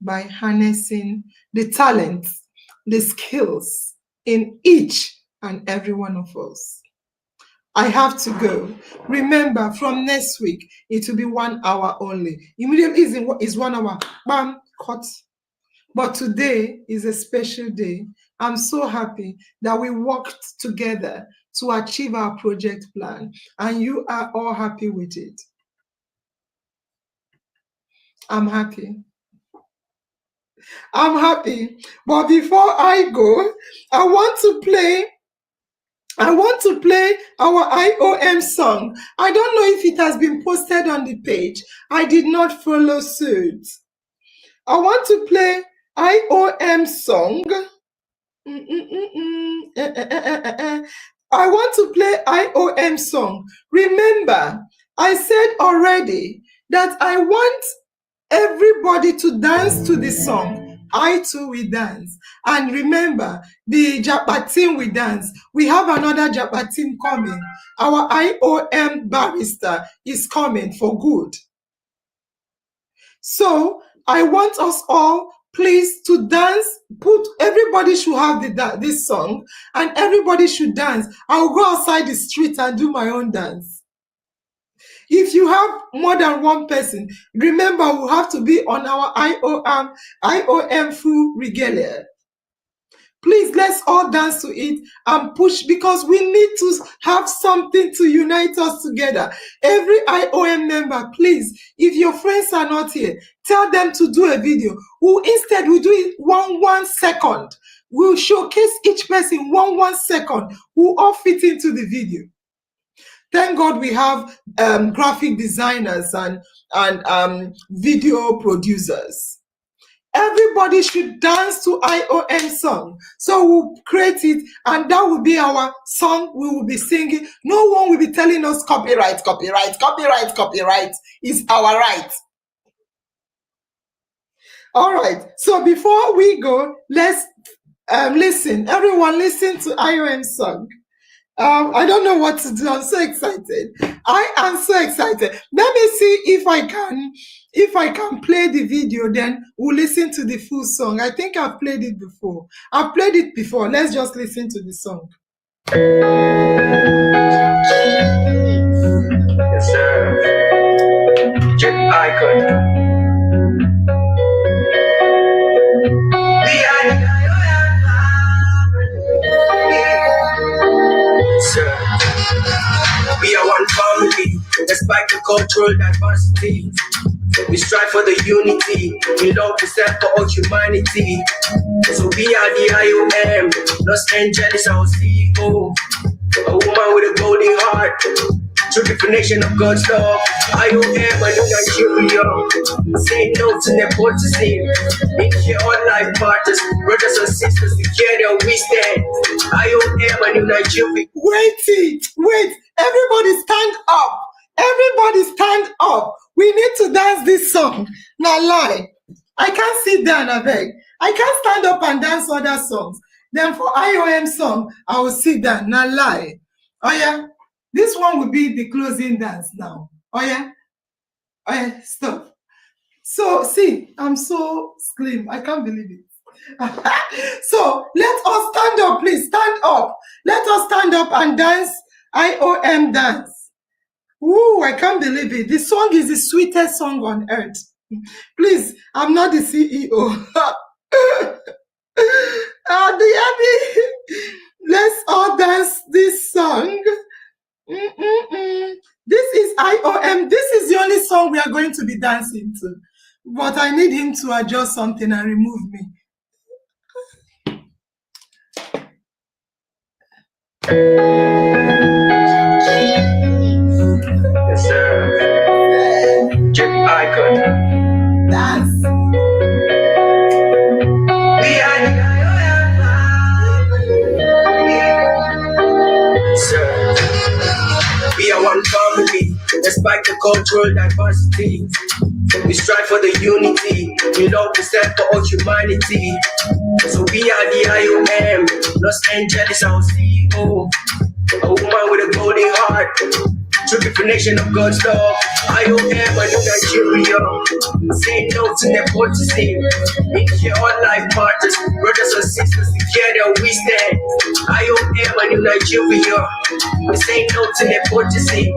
By harnessing the talents, the skills in each and every one of us. I have to go. Remember, from next week, it will be 1 hour only. Immediately is 1 hour. Bam, cut. But today is a special day. I'm so happy that we worked together to achieve our project plan, and you are all happy with it. I'm happy. I'm happy. But before I go, I want to play our IOM song. I don't know if it has been posted on the page. I did not follow suit. I want to play IOM song. I want to play IOM song. Remember, I said already that I want everybody to dance to the song. I too will dance. And remember, the Japa team will dance. We have another Japa team coming. Our IOM barrister is coming for good. So I want us all, please, to dance. Everybody should have this song, and everybody should dance. I'll go outside the street and do my own dance. If you have more than one person, remember we have to be on our IOM full regalia. Please, let's all dance to it and push, because we need to have something to unite us together. Every IOM member, please, if your friends are not here, tell them to do a video. Instead, we'll do it 1 second. We'll showcase each person 1 second. We'll all fit into the video. Thank God we have graphic designers and video producers. everybody should dance to IOM song. So we'll create it, and that will be our song. We will be singing. No one will be telling us copyright, copyright, copyright, copyright. It's our right. All right. So before we go, let's listen. Everyone, listen to IOM song. I don't know what to do. I'm so excited. I am so excited. Let me see if I can play the video, then we'll listen to the full song. I think I've played it before. I've played it before. Let's just listen to the song. Yes, sir. Check icon. Sir. We are one family, despite the cultural diversity. We strive for the unity, we love to stand for all humanity. So we are the IOM, Los Angeles, our CEO. A woman with a golden heart, true definition of God's love. IOM, a new Nigeria. Say no to nepotism. In here, all life partners, brothers and sisters, together we stand. IOM, a new Nigeria. Wait, everybody stand up. Everybody stand up. We need to dance this song. Now lie. I can't sit down, I beg. I can't stand up and dance other songs. Then for IOM song, I will sit down. Now lie. Oh yeah. This one will be the closing dance now. Oh yeah. Oh yeah. Stop. So see, I'm so slim. I can't believe it. So let us stand up, please. Stand up. Let us stand up and dance IOM dance. Ooh, I can't believe it. This song is the sweetest song on earth. Please, I'm not the CEO. Let's all dance this song. This is IOM. This is the only song we are going to be dancing to. But I need him to adjust something and remove me. Yes, sir. Check icon. Dance. We are the IOM. Sir. We are one family, despite the cultural diversity. We strive for the unity, we love to stand for all humanity. So we are the IOM, Los Angeles, our CEO. A woman with a golden heart, true definition of God's love. IOM, a new Nigeria. Say no to nepotism. In here, all life partners, brothers and sisters, together we stand. IOM, a new Nigeria. We say no to nepotism.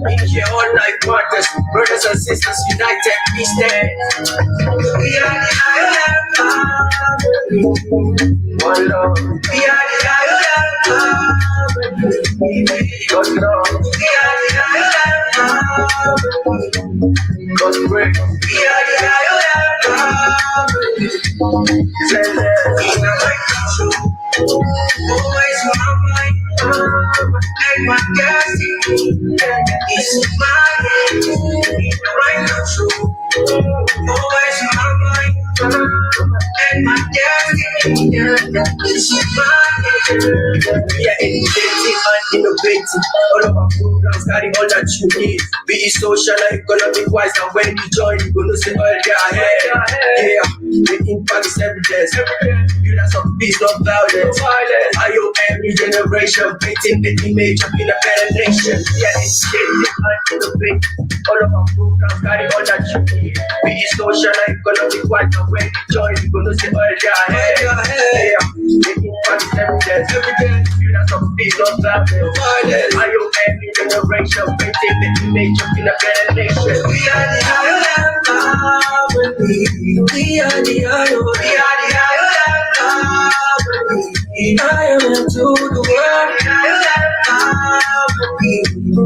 In here, all life partners, brothers and sisters, united we stand. We are the IOM. One love. We are the IOM. God's love. We are the IOM. God's grace. We are the IOM. In my control. Always my mind. And my destiny is my hand. In my control. Always my mind. And my destiny is my hand. We are educating and innovating. All of our programs carry all that you need. Be it social and economic wise, and when you join, you're gonna see all their ahead. Yeah, the impact is evidence. Builders of peace, not violence. IOM, new generation, painting the image of in a better nation. We are educating and innovating. All of our programs carry all that you need. Be it social and economic wise, and when you join, you're gonna see all their ahead. Yeah, the impact is evidence. Builders of peace, not violence. IOM, new generation, painting the image of in a better nation. We are the IOM. We are the IOM. We are the IOM. IOM to the world.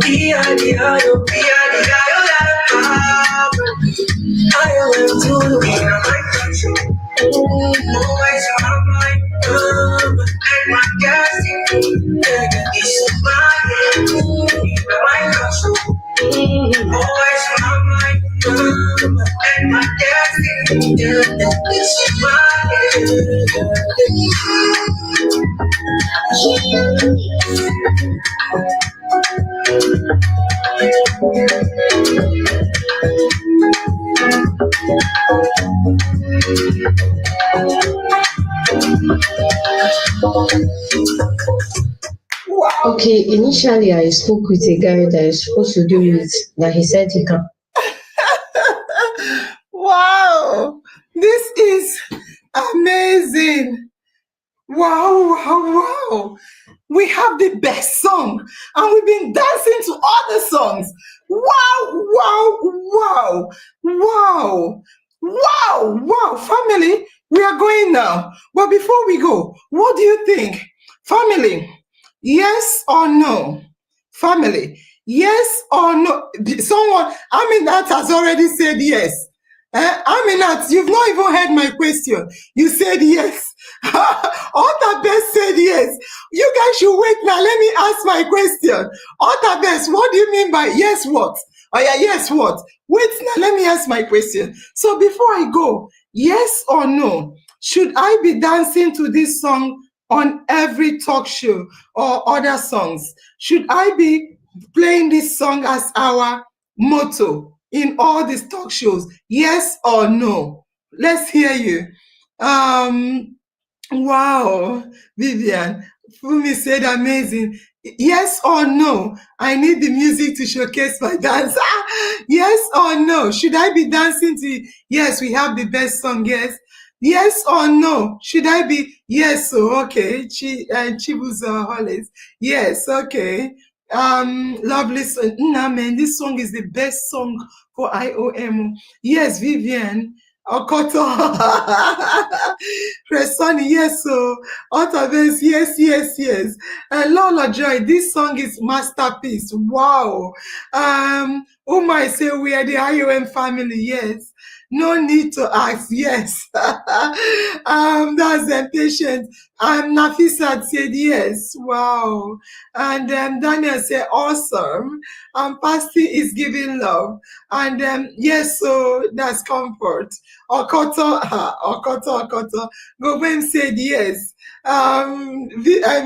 We are the IOM. We are the IOM. IOM to the world. Always my mind. And my destiny is my hand. My control. Always my mind. And my destiny is Okay, initially I spoke with a guy that is supposed to do it, that he said he can. Wow, this is amazing. Wow, wow, wow. We have the best song and we've been dancing to other songs. Wow, wow, wow, wow, wow, wow. Family, we are going now. But before we go, what do you think? Family, yes or no? Family, yes or no? Someone, Aminat has already said yes. Aminat, you've not even heard my question. You said yes. Other best said yes. You guys should wait now. Let me ask my question. Other best, what do you mean by yes what? Oh yeah, yes what? Wait now, let me ask my question. So before I go, yes or no? Should I be dancing to this song on every talk show or other songs? Should I be playing this song as our motto in all these talk shows? Yes or no? Let's hear you. Wow, Vivian. Fumi said amazing. Yes or no? I need the music to showcase my dance. Yes or no? Should I be dancing to? Yes, we have the best song. Yes. Yes or no? Should I be? Yes. So okay. Chibuzo Hollis. Yes. Okay. Lovely song. Nah, man, this song is the best song for IOM. Yes, Vivian. Okoto. Presoni, yes, so Otabes, yes, yes, yes. Lola Joy, this song is masterpiece. Wow. Oh my, say we are the IOM family, yes. No need to ask, yes. That's impatient. Nafisa said yes. Wow. And Daniel said awesome. Pasty is giving love. And yes, so that's comfort. Okoto. Goben said yes.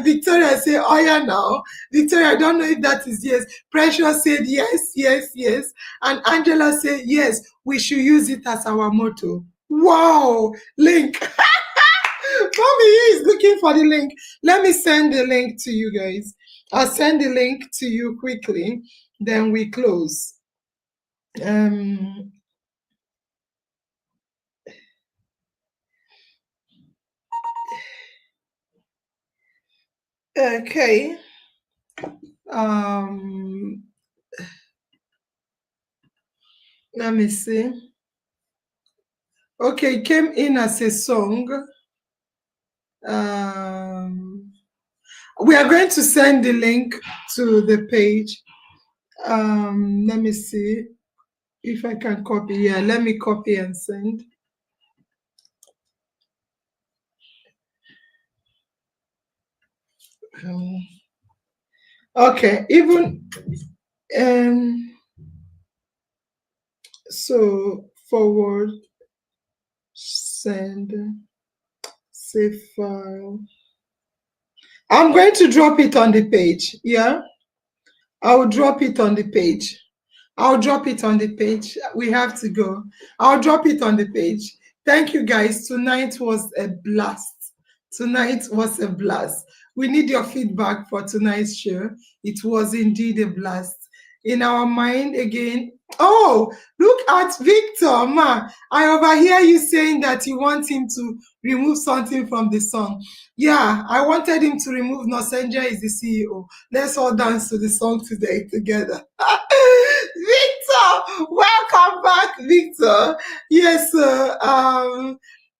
Victoria said, oh yeah, now. Victoria, I don't know if that is yes. Precious said yes, yes, yes. And Angela said yes, we should use it as our motto. Wow, link. Mommy is looking for the link. Let me send the link to you guys. I'll send the link to you quickly. Then we close. Okay. Let me see. Okay, it came in as a song. We are going to send the link to the page. Let me see if I can copy. Yeah, let me copy and send. Okay, even so forward, send, save file. I'm going to drop it on the page. Yeah, I'll drop it on the page. I'll drop it on the page. We have to go. I'll drop it on the page. Thank you guys. Tonight was a blast. Tonight was a blast. We need your feedback for tonight's show. It was indeed a blast. In our mind again. Oh, look at Victor, ma. I overhear you saying that you want him to remove something from the song. Yeah, I wanted him to remove Nosenja is the CEO. Let's all dance to the song today together. Victor, welcome back, Victor. Yes,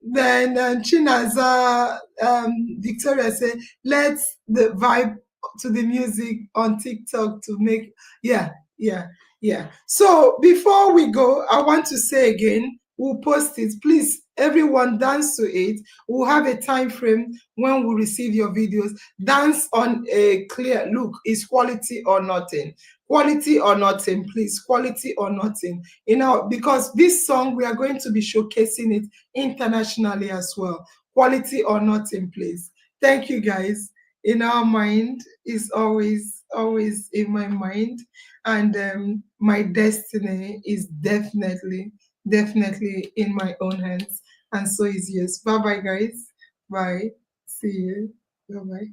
then Chinaza, Victoria said, let's the vibe to the music on TikTok to make, yeah. So before we go, I want to say again, we'll post it. Please, everyone dance to it. We'll have a time frame when we receive your videos. Dance on a clear look. Is quality or nothing? Quality or nothing, please. Quality or nothing. Because this song, we are going to be showcasing it internationally as well. quality or not in place. Thank you, guys. In our mind is always in my mind, and my destiny is definitely in my own hands, and so is yours. Bye bye, guys. Bye. See you. Bye bye.